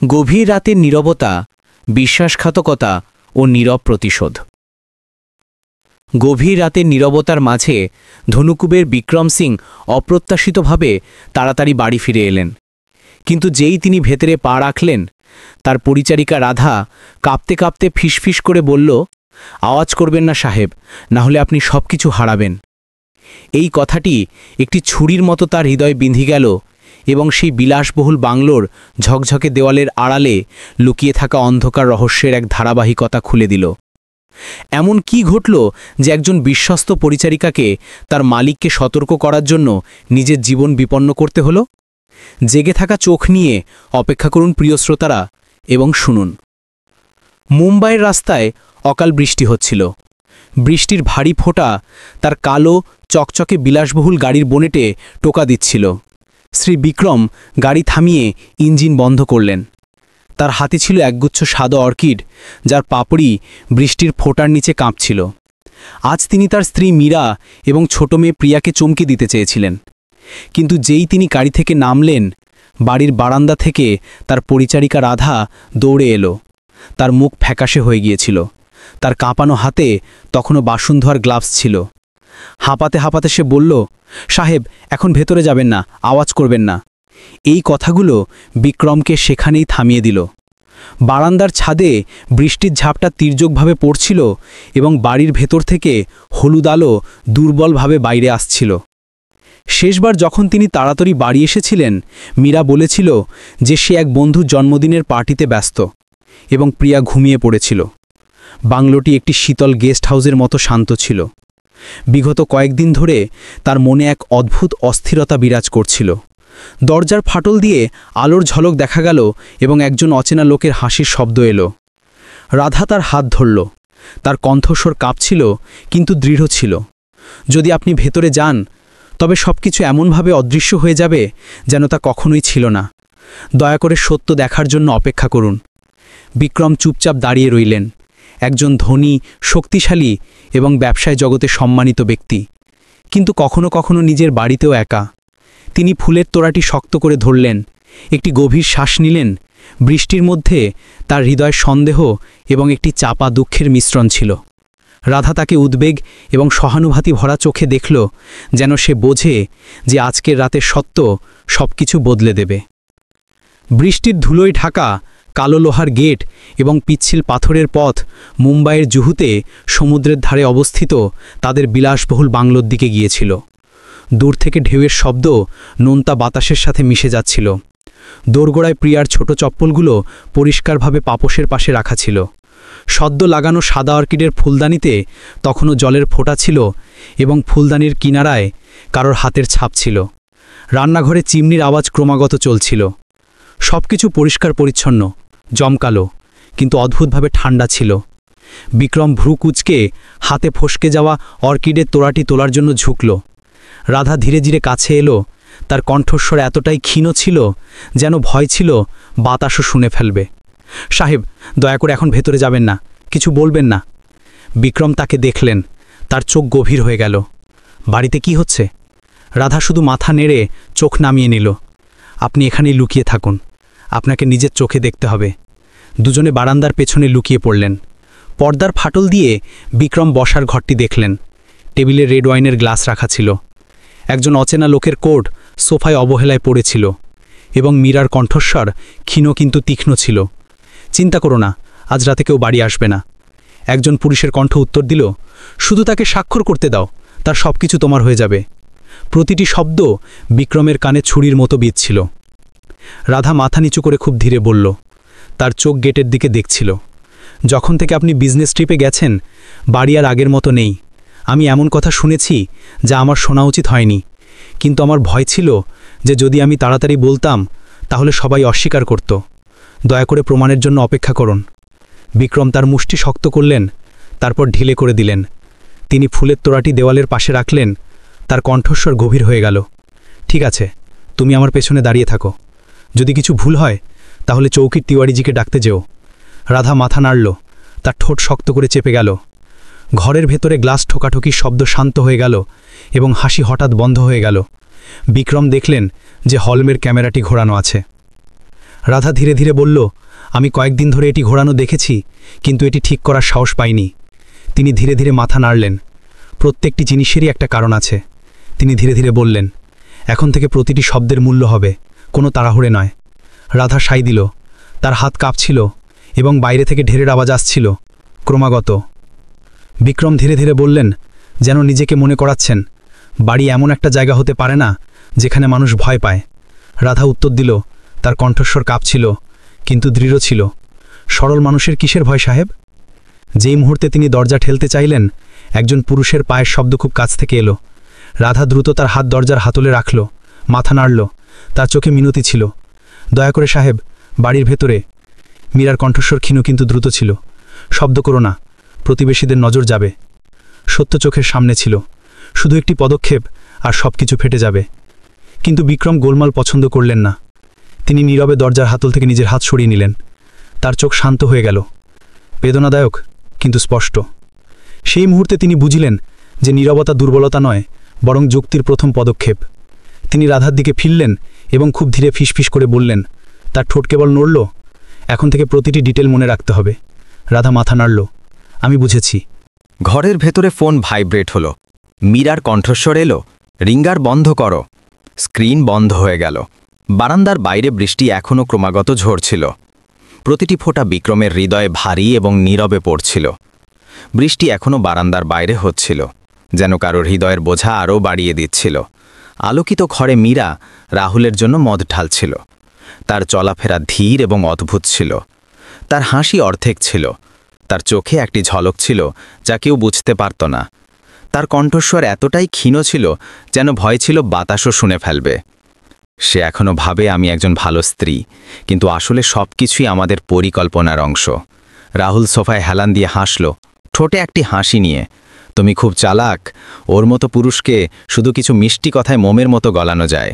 গভীর রাতের নীরবতা, বিশ্বাসঘাতকতা ও নীরব প্রতিশোধ। গভীর রাতের নীরবতার মাঝে ধনুকুবের বিক্রম সিং অপ্রত্যাশিতভাবে তাড়াতাড়ি বাড়ি ফিরে এলেন। কিন্তু যেই তিনি ভেতরে পা রাখলেন, তার পরিচারিকা রাধা কাঁপতে কাঁপতে ফিসফিস করে বলল, আওয়াজ করবেন না সাহেব, না হলে আপনি সব কিছু হারাবেন। এই কথাটি একটি ছুরির মতো তার হৃদয় বিঁধে গেল এবং সেই বিলাসবহুল বাংলোর ঝকঝকে দেওয়ালের আড়ালে লুকিয়ে থাকা অন্ধকার রহস্যের এক ধারাবাহিকতা খুলে দিল। এমন কি ঘটল যে একজন বিশ্বস্ত পরিচারিকাকে তার মালিককে সতর্ক করার জন্য নিজের জীবন বিপন্ন করতে হলো? জেগে থাকা চোখ নিয়ে অপেক্ষা করুন প্রিয় শ্রোতারা, এবং শুনুন। মুম্বাইয়ের রাস্তায় অকাল বৃষ্টি হচ্ছিল। বৃষ্টির ভারী ফোঁটা তার কালো চকচকে বিলাসবহুল গাড়ির বনেটে টোকা দিচ্ছিল। শ্রী বিক্রম গাড়ি থামিয়ে ইঞ্জিন বন্ধ করলেন। তার হাতে ছিল একগুচ্ছ সাদা অর্কিড, যার পাপড়ি বৃষ্টির ফোঁটার নিচে কাঁপছিল। আজ তিনি তার স্ত্রী মীরা এবং ছোট মেয়ে প্রিয়াকে চমকে দিতে চেয়েছিলেন। কিন্তু যেই তিনি গাড়ি থেকে নামলেন, বাড়ির বারান্দা থেকে তার পরিচারিকা রাধা দৌড়ে এলো। তার মুখ ফ্যাকাশে হয়ে গিয়েছিল। তার কাঁপানো হাতে তখনও বাসন ধোয়ার গ্লাভস ছিল। হাঁপাতে হাঁপাতে সে বলল, সাহেব, এখন ভেতরে যাবেন না, আওয়াজ করবেন না। এই কথাগুলো বিক্রমকে সেখানেই থামিয়ে দিল। বারান্দার ছাদে বৃষ্টির ঝাপটা তির্যকভাবে পড়ছিল এবং বাড়ির ভেতর থেকে হলুদ আলো দুর্বলভাবে বাইরে আসছিল। শেষবার যখন তিনি তাড়াতাড়ি বাড়ি এসেছিলেন, মীরা বলেছিল যে সে এক বন্ধুর জন্মদিনের পার্টিতে ব্যস্ত এবং প্রিয়া ঘুমিয়ে পড়েছিল। বাংলোটি একটি শীতল গেস্ট হাউসের মতো শান্ত ছিল। বিগত কয়েকদিন ধরে তার মনে এক অদ্ভুত অস্থিরতা বিরাজ করছিল। দরজার ফাটল দিয়ে আলোর ঝলক দেখা গেল এবং একজন অচেনা লোকের হাসির শব্দ এলো। রাধা তার হাত ধরল। তার কণ্ঠস্বর কাঁপছিল কিন্তু দৃঢ় ছিল। যদি আপনি ভেতরে যান, তবে সবকিছু এমনভাবে অদৃশ্য হয়ে যাবে যেন তা কখনোই ছিল না। দয়া করে সত্য দেখার জন্য অপেক্ষা করুন। বিক্রম চুপচাপ দাঁড়িয়ে রইলেন, একজন ধনী, শক্তিশালী এবং ব্যবসায় জগতে সম্মানিত ব্যক্তি, কিন্তু কখনো কখনো নিজের বাড়িতেও একা। তিনি ফুলের তোড়াটি শক্ত করে ধরলেন, একটি গভীর শ্বাস নিলেন। বৃষ্টির মধ্যে তার হৃদয় সন্দেহ এবং একটি চাপা দুঃখের মিশ্রণ ছিল। রাধা তাকে উদ্বেগ এবং সহানুভূতি ভরা চোখে দেখল, যেন সে বোঝে যে আজকের রাতের সত্য সবকিছু বদলে দেবে। বৃষ্টির ধুলোয় ঢাকা কালো লোহার গেট এবং পিচ্ছিল পাথরের পথ মুম্বাইয়ের জুহুতে সমুদ্রের ধারে অবস্থিত তাদের বিলাসবহুল বাংলোর দিকে গিয়েছিল। দূর থেকে ঢেউয়ের শব্দ নোনতা বাতাসের সাথে মিশে যাচ্ছিল। দোরগোড়ায় প্রিয়ার ছোট চপ্পলগুলো পরিষ্কারভাবে পাপোশের পাশে রাখা ছিল। সদ্য লাগানো সাদা অর্কিডের ফুলদানিতে তখনও জলের ফোঁটা ছিল এবং ফুলদানির কিনারায় কারোর হাতের ছাপ ছিল। রান্নাঘরে চিমনির আওয়াজ ক্রমাগত চলছিল। সবকিছু পরিষ্কার পরিচ্ছন্ন, জমকালো, কিন্তু অদ্ভুতভাবে ঠান্ডা ছিল। বিক্রম ভ্রু কুঁচকে হাতে ফসকে যাওয়া অর্কিডের তোড়াটি তোলার জন্য ঝুঁকল। রাধা ধীরে ধীরে কাছে এলো। তার কণ্ঠস্বর এতটাই ক্ষীণ ছিল যেন ভয় ছিল বাতাসও শুনে ফেলবে। সাহেব, দয়া করে এখন ভেতরে যাবেন না, কিছু বলবেন না। বিক্রম তাকে দেখলেন। তার চোখ গভীর হয়ে গেল। বাড়িতে কি হচ্ছে? রাধা শুধু মাথা নেড়ে চোখ নামিয়ে নিল। আপনি এখানেই লুকিয়ে থাকুন, আপনাকে নিজের চোখে দেখতে হবে। দুজনে বারান্দার পেছনে লুকিয়ে পড়লেন। পর্দার ফাটল দিয়ে বিক্রম বসার ঘরটি দেখলেন। টেবিলে রেড ওয়াইনের গ্লাস রাখা ছিল। একজন অচেনা লোকের কোট সোফায় অবহেলায় পড়েছিল এবং মীরার কণ্ঠস্বর ক্ষীণ কিন্তু তীক্ষ্ণ ছিল। চিন্তা করো না, আজ রাতে কেউ বাড়ি আসবে না। একজন পুরুষের কণ্ঠ উত্তর দিল, শুধু তাকে স্বাক্ষর করতে দাও, তার সব কিছু তোমার হয়ে যাবে। প্রতিটি শব্দ বিক্রমের কানে ছুরির মতো বিঁধছিল। রাধা মাথা নিচু করে খুব ধীরে বলল, তার চোখ গেটের দিকে দেখছিল। যখন থেকে আপনি বিজনেস ট্রিপে গেছেন, বাড়ি আর আগের মতো নেই। আমি এমন কথা শুনেছি যা আমার শোনা উচিত হয়নি, কিন্তু আমার ভয় ছিল যে যদি আমি তাড়াতাড়ি বলতাম তাহলে সবাই অস্বীকার করত। দয়া করে প্রমাণের জন্য অপেক্ষা করুন। বিক্রম তার মুষ্টি শক্ত করলেন, তারপর ঢিলে করে দিলেন। তিনি ফুলের তোড়াটি দেওয়ালের পাশে রাখলেন। তার কণ্ঠস্বর গভীর হয়ে গেল। ঠিক আছে, তুমি আমার পেছনে দাঁড়িয়ে থাকো। যদি কিছু ভুল হয় তাহলে চৌকির তিওয়ারিজিকে ডাকতে যেও। রাধা মাথা নাড়ল। তার ঠোঁট শক্ত করে চেপে গেল। ঘরের ভেতরে গ্লাস ঠোকাঠুকির শব্দ শান্ত হয়ে গেল এবং হাসি হঠাৎ বন্ধ হয়ে গেল। বিক্রম দেখলেন যে হলমের ক্যামেরাটি ঘোরানো আছে। রাধা ধীরে ধীরে বলল, আমি কয়েকদিন ধরে এটি ঘোরানো দেখেছি, কিন্তু এটি ঠিক করার সাহস পাইনি। তিনি ধীরে ধীরে মাথা নাড়লেন। প্রত্যেকটি জিনিসেরই একটা কারণ আছে। তিনি ধীরে ধীরে বললেন, এখন থেকে প্রতিটি শব্দের মূল্য হবে, কোনো তাড়াহুড়ে নয়। রাধা সাই দিল। তার হাত কাঁপছিল এবং বাইরে থেকে ঢেরের আওয়াজ আসছিল, ক্রমাগত। বিক্রম ধীরে ধীরে বললেন, যেন নিজেকে মনে করাচ্ছেন, বাড়ি এমন একটা জায়গা হতে পারে না যেখানে মানুষ ভয় পায়। রাধা উত্তর দিল, তার কণ্ঠস্বর কাঁপছিল কিন্তু দৃঢ় ছিল, সরল মানুষের কিসের ভয় সাহেব? যেই মুহূর্তে তিনি দরজা ঠেলতে চাইলেন, একজন পুরুষের পায়ের শব্দ খুব কাছ থেকে এলো। রাধা দ্রুত তার হাত দরজার হাতলে রাখল, মাথা নাড়ল। তার চোখে মিনতি ছিল, দয়া করে সাহেব, বাড়ির ভেতরে। মীরার কণ্ঠস্বর ক্ষীণ কিন্তু দ্রুত ছিল, শব্দ করো না, প্রতিবেশীদের নজর যাবে। সত্য চোখের সামনে ছিল, শুধু একটি পদক্ষেপ আর সব কিছু ফেটে যাবে। কিন্তু বিক্রম গোলমাল পছন্দ করলেন না। তিনি নীরবে দরজার হাতল থেকে নিজের হাত সরিয়ে নিলেন। তার চোখ শান্ত হয়ে গেল, বেদনাদায়ক কিন্তু স্পষ্ট। সেই মুহূর্তে তিনি বুঝলেন যে নীরবতা দুর্বলতা নয়, বরং যুক্তির প্রথম পদক্ষেপ। তিনি রাধার দিকে ফিরলেন এবং খুব ধীরে ফিসফিস করে বললেন, তার ঠোঁট কেবল নড়ল, এখন থেকে প্রতিটি ডিটেল মনে রাখতে হবে। রাধা মাথা নাড়ল, আমি বুঝেছি। ঘরের ভেতরে ফোন ভাইব্রেট হলো। মীরার কণ্ঠস্বর এলো, রিঙ্গার বন্ধ করো। স্ক্রিন বন্ধ হয়ে গেল। বারান্দার বাইরে বৃষ্টি এখনও ক্রমাগত ঝরছিল। প্রতিটি ফোঁটা বিক্রমের হৃদয়ে ভারী এবং নীরবে পড়ছিল। বৃষ্টি এখনও বারান্দার বাইরে হচ্ছিল, যেন কারোর হৃদয়ের বোঝা আরও বাড়িয়ে দিচ্ছিল। আলোকিত ঘরে মীরা রাহুলের জন্য মদ ঢালছিল। তার চলাফেরা ধীর এবং অদ্ভুত ছিল। তার হাসি অর্ধেক ছিল। তার চোখে একটি ঝলক ছিল যা কেউ বুঝতে পারত না। তার কণ্ঠস্বর এতটাই ক্ষীণ ছিল যেন ভয় ছিল বাতাসও শুনে ফেলবে। সে এখনও ভাবে আমি একজন ভালো স্ত্রী, কিন্তু আসলে সব কিছুই আমাদের পরিকল্পনার অংশ। রাহুল সোফায় হেলান দিয়ে হাসল, ঠোঁটে একটি হাসি নিয়ে। তুমি খুব চালাক, ওর মতো পুরুষকে শুধু কিছু মিষ্টি কথায় মোমের মতো গলানো যায়।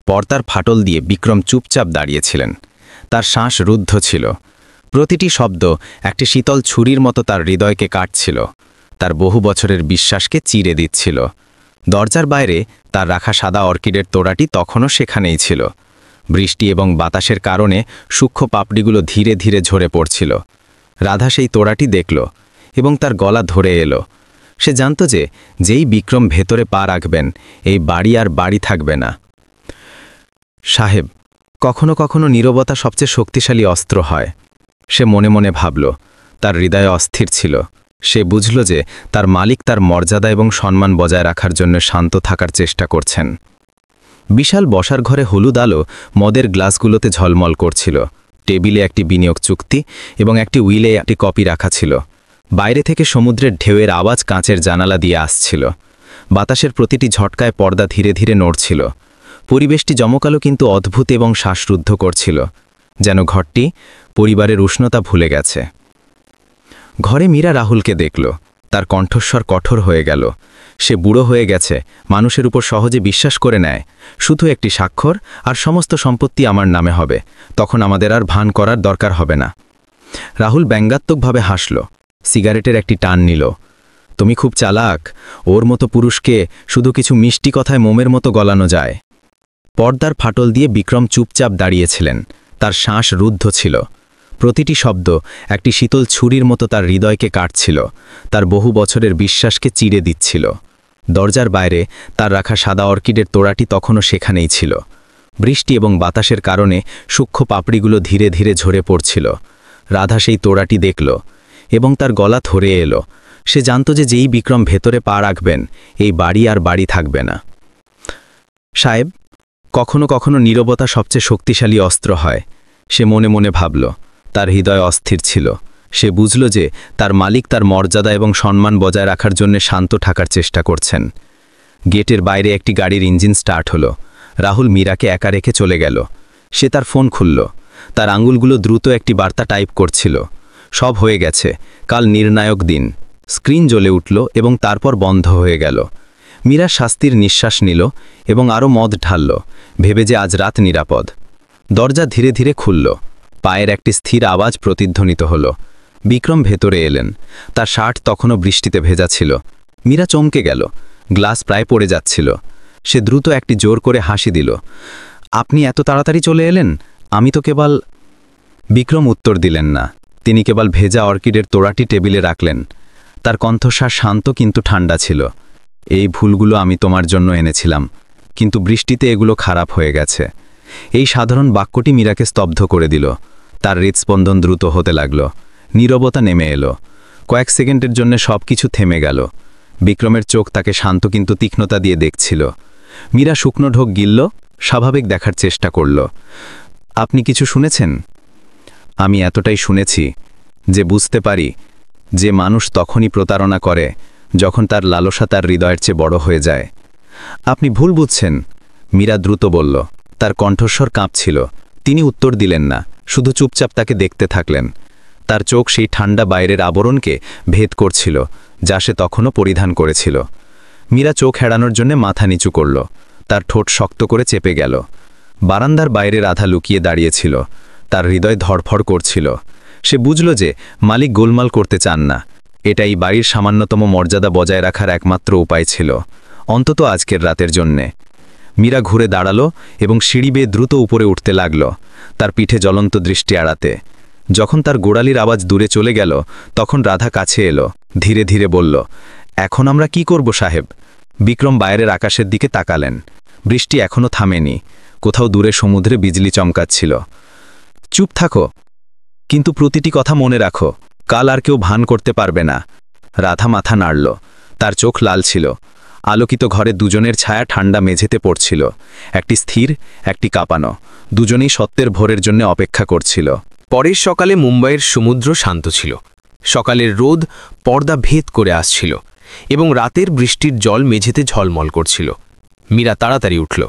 পর্দার ফাটল দিয়ে বিক্রম চুপচাপ দাঁড়িয়েছিলেন। তার শ্বাস রুদ্ধ ছিল। প্রতিটি শব্দ একটি শীতল ছুরির মতো তার হৃদয়কে কাটছিল, তার বহু বছরের বিশ্বাসকে চিরে দিচ্ছিল। দরজার বাইরে তার রাখা সাদা অর্কিডের তোড়াটি তখনও সেখানেই ছিল। বৃষ্টি এবং বাতাসের কারণে সূক্ষ্ম পাপড়িগুলো ধীরে ধীরে ঝরে পড়ছিল। রাধা সেই তোড়াটি দেখল এবং তার গলা ধরে এলো। সে জানত যে যেই বিক্রম ভেতরে পা রাখবেন, এই বাড়ি আর বাড়ি থাকবে না। সাহেব, কখনো কখনো নীরবতা সবচেয়ে শক্তিশালী অস্ত্র হয়। সে মনে মনে ভাবল। তার হৃদয় অস্থির ছিল। সে বুঝল যে তার মালিক তার মর্যাদা এবং সম্মান বজায় রাখার জন্য শান্ত থাকার চেষ্টা করছেন। বিশাল বসার ঘরে হলুদ আলো মদের গ্লাসগুলোতে ঝলমল করছিল। টেবিলে একটি বিনিয়োগ চুক্তি এবং একটি উইলে একটি কপি রাখা ছিল। বাইরে থেকে সমুদ্রের ঢেউয়ের আওয়াজ কাঁচের জানালা দিয়ে আসছিল। বাতাসের প্রতিটি ঝটকায় পর্দা ধীরে ধীরে নড়ছিল। পরিবেশটি জমকালো কিন্তু অদ্ভুত এবং শ্বাসরুদ্ধ করছিল, যেন ঘরটি পরিবারের উষ্ণতা ভুলে গেছে। ঘরে মীরা রাহুলকে দেখল। তার কণ্ঠস্বর কঠোর হয়ে গেল। সে বুড়ো হয়ে গেছে, মানুষের উপর সহজে বিশ্বাস করে নেয়। শুধু একটি স্বাক্ষর আর সমস্ত সম্পত্তি আমার নামে হবে, তখন আমাদের আর ভান করার দরকার হবে না। রাহুল ব্যঙ্গাত্মকভাবে হাসল, সিগারেটের একটি টান নিল। তুমি খুব চালাক, ওর মতো পুরুষকে শুধু কিছু মিষ্টি কথায় মোমের মতো গলানো যায়। পর্দার ফাটল দিয়ে বিক্রম চুপচাপ দাঁড়িয়েছিলেন। তার শ্বাস রুদ্ধ ছিল। প্রতিটি শব্দ একটি শীতল ছুরির মতো তার হৃদয়কে কাটছিল, তার বহু বছরের বিশ্বাসকে চিরে দিচ্ছিল। দরজার বাইরে তার রাখা সাদা অর্কিডের তোড়াটি তখনও সেখানেই ছিল। বৃষ্টি এবং বাতাসের কারণে সূক্ষ্ম পাপড়িগুলো ধীরে ধীরে ঝরে পড়ছিল। রাধা সেই তোড়াটি দেখল এবং তার গলা ধরে এলো। সে জানত যে যেই বিক্রম ভেতরে পা রাখবেন, এই বাড়ি আর বাড়ি থাকবে না। সাহেব, কখনো কখনো নীরবতা সবচেয়ে শক্তিশালী অস্ত্র হয়। সে মনে মনে ভাবল। তার হৃদয় অস্থির ছিল। সে বুঝল যে তার মালিক তার মর্যাদা এবং সম্মান বজায় রাখার জন্য শান্ত থাকার চেষ্টা করছেন। গেটের বাইরে একটি গাড়ির ইঞ্জিন স্টার্ট হলো। রাহুল মীরাকে একা রেখে চলে গেল। সে তার ফোন খুলল। তার আঙুলগুলো দ্রুত একটি বার্তা টাইপ করছিল। সব হয়ে গেছে, কাল নির্ণায়ক দিন। স্ক্রিন জ্বলে উঠল এবং তারপর বন্ধ হয়ে গেল। মীরা শাস্তির নিঃশ্বাস নিল এবং আরও মদ ঢালল, ভেবে যে আজ রাত নিরাপদ। দরজা ধীরে ধীরে খুলল। পায়ের একটি স্থির আওয়াজ প্রতিধ্বনিত হল। বিক্রম ভেতরে এলেন। তার শার্ট তখনও বৃষ্টিতে ভেজা ছিল। মীরা চমকে গেল। গ্লাস প্রায় পড়ে যাচ্ছিল। সে দ্রুত একটি জোর করে হাসি দিল। আপনি এত তাড়াতাড়ি চলে এলেন? আমি তো কেবল। বিক্রম উত্তর দিলেন না। তিনি কেবল ভেজা অর্কিডের তোড়াটি টেবিলে রাখলেন। তার কণ্ঠস্বর শান্ত কিন্তু ঠান্ডা ছিল। এই ভুলগুলো আমি তোমার জন্য এনেছিলাম, কিন্তু বৃষ্টিতে এগুলো খারাপ হয়ে গেছে। এই সাধারণ বাক্যটি মীরাকে স্তব্ধ করে দিল। তার হৃৎস্পন্দন দ্রুত হতে লাগল। নীরবতা নেমে এলো। কয়েক সেকেন্ডের জন্য সব কিছু থেমে গেল। বিক্রমের চোখ তাকে শান্ত কিন্তু তীক্ষ্ণতা দিয়ে দেখছিল। মীরা শুকনো ঢোক গিলল, স্বাভাবিক দেখার চেষ্টা করল। আপনি কিছু শুনেছেন? আমি এতটাই শুনেছি যে বুঝতে পারি যে মানুষ তখনই প্রতারণা করে যখন তার লালসা তার হৃদয়ের চেয়ে বড় হয়ে যায়। আপনি ভুল বুঝছেন, মীরা দ্রুত বলল। তার কণ্ঠস্বর কাঁপছিল। তিনি উত্তর দিলেন না, শুধু চুপচাপ তাকে দেখতে থাকলেন। তার চোখ সেই ঠান্ডা বাইরের আবরণকে ভেদ করছিল, যা সে তখনও পরিধান করেছিল। মীরা চোখ এড়ানোর জন্য মাথা নিচু করল। তার ঠোঁট শক্ত করে চেপে গেল। বারান্দার বাইরে রাধা লুকিয়ে দাঁড়িয়েছিল। তার হৃদয় ধড়ফড় করছিল। সে বুঝল যে মালিক গোলমাল করতে চান না। এটাই বাড়ির সামান্যতম মর্যাদা বজায় রাখার একমাত্র উপায় ছিল, অন্তত আজকের রাতের জন্যে। মীরা ঘুরে দাঁড়ালো এবং সিঁড়ি বেয়ে দ্রুত উপরে উঠতে লাগল, তার পিঠে জ্বলন্ত দৃষ্টি এড়াতে। যখন তার গোড়ালির আওয়াজ দূরে চলে গেল, তখন রাধা কাছে এলো, ধীরে ধীরে বলল, এখন আমরা কি করব সাহেব? বিক্রম বাইরের আকাশের দিকে তাকালেন। বৃষ্টি এখনও থামেনি। কোথাও দূরে সমুদ্রে বিজলি চমকাচ্ছিল। চুপ থাকো, কিন্তু প্রতিটি কথা মনে রাখো, কাল আর কেউ ভান করতে পারবে না। রাধা মাথা নাড়ল। তার চোখ লাল ছিল। আলোকিত ঘরে দুজনের ছায়া ঠান্ডা মেঝেতে পড়ছিল, একটি স্থির, একটি কাঁপানো। দুজনেই সত্যের ভোরের জন্য অপেক্ষা করছিল। পরের সকালে মুম্বাইয়ের সমুদ্র শান্ত ছিল। সকালের রোদ পর্দা ভেদ করে আসছিল এবং রাতের বৃষ্টির জল মেঝেতে ঝলমল করছিল। মীরা তাড়াতাড়ি উঠল।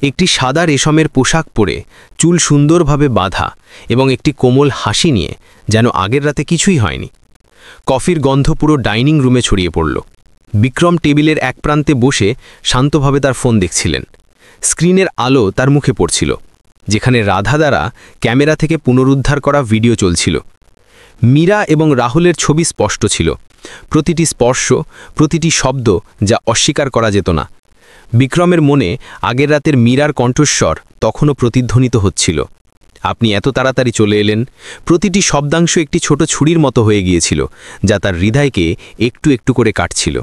একটি সাদা রেশমের পোশাক পরে, চুল সুন্দরভাবে বাঁধা এবং একটি কোমল হাসি নিয়ে, যেন আগের রাতে কিছুই হয়নি। কফির গন্ধ পুরো ডাইনিং রুমে ছড়িয়ে পড়ল। বিক্রম টেবিলের এক প্রান্তে বসে শান্তভাবে তার ফোন দেখছিলেন। স্ক্রিনের আলো তার মুখে পড়ছিল, যেখানে রাধা দ্বারা ক্যামেরা থেকে পুনরুদ্ধার করা ভিডিও চলছিল। মীরা এবং রাহুলের ছবি স্পষ্ট ছিল, প্রতিটি স্পর্শ, প্রতিটি শব্দ যা অস্বীকার করা যেত না। বিক্রমের মনে আগের রাতের মীরার কণ্ঠস্বর তখনও প্রতিধ্বনিত হচ্ছিল। আপনি এত তাড়াতাড়ি চলে এলেন। প্রতিটি শব্দাংশ একটি ছোট ছুরির মতো হয়ে গিয়েছিল, যা তার হৃদয়কে একটু একটু করে কাটছিল।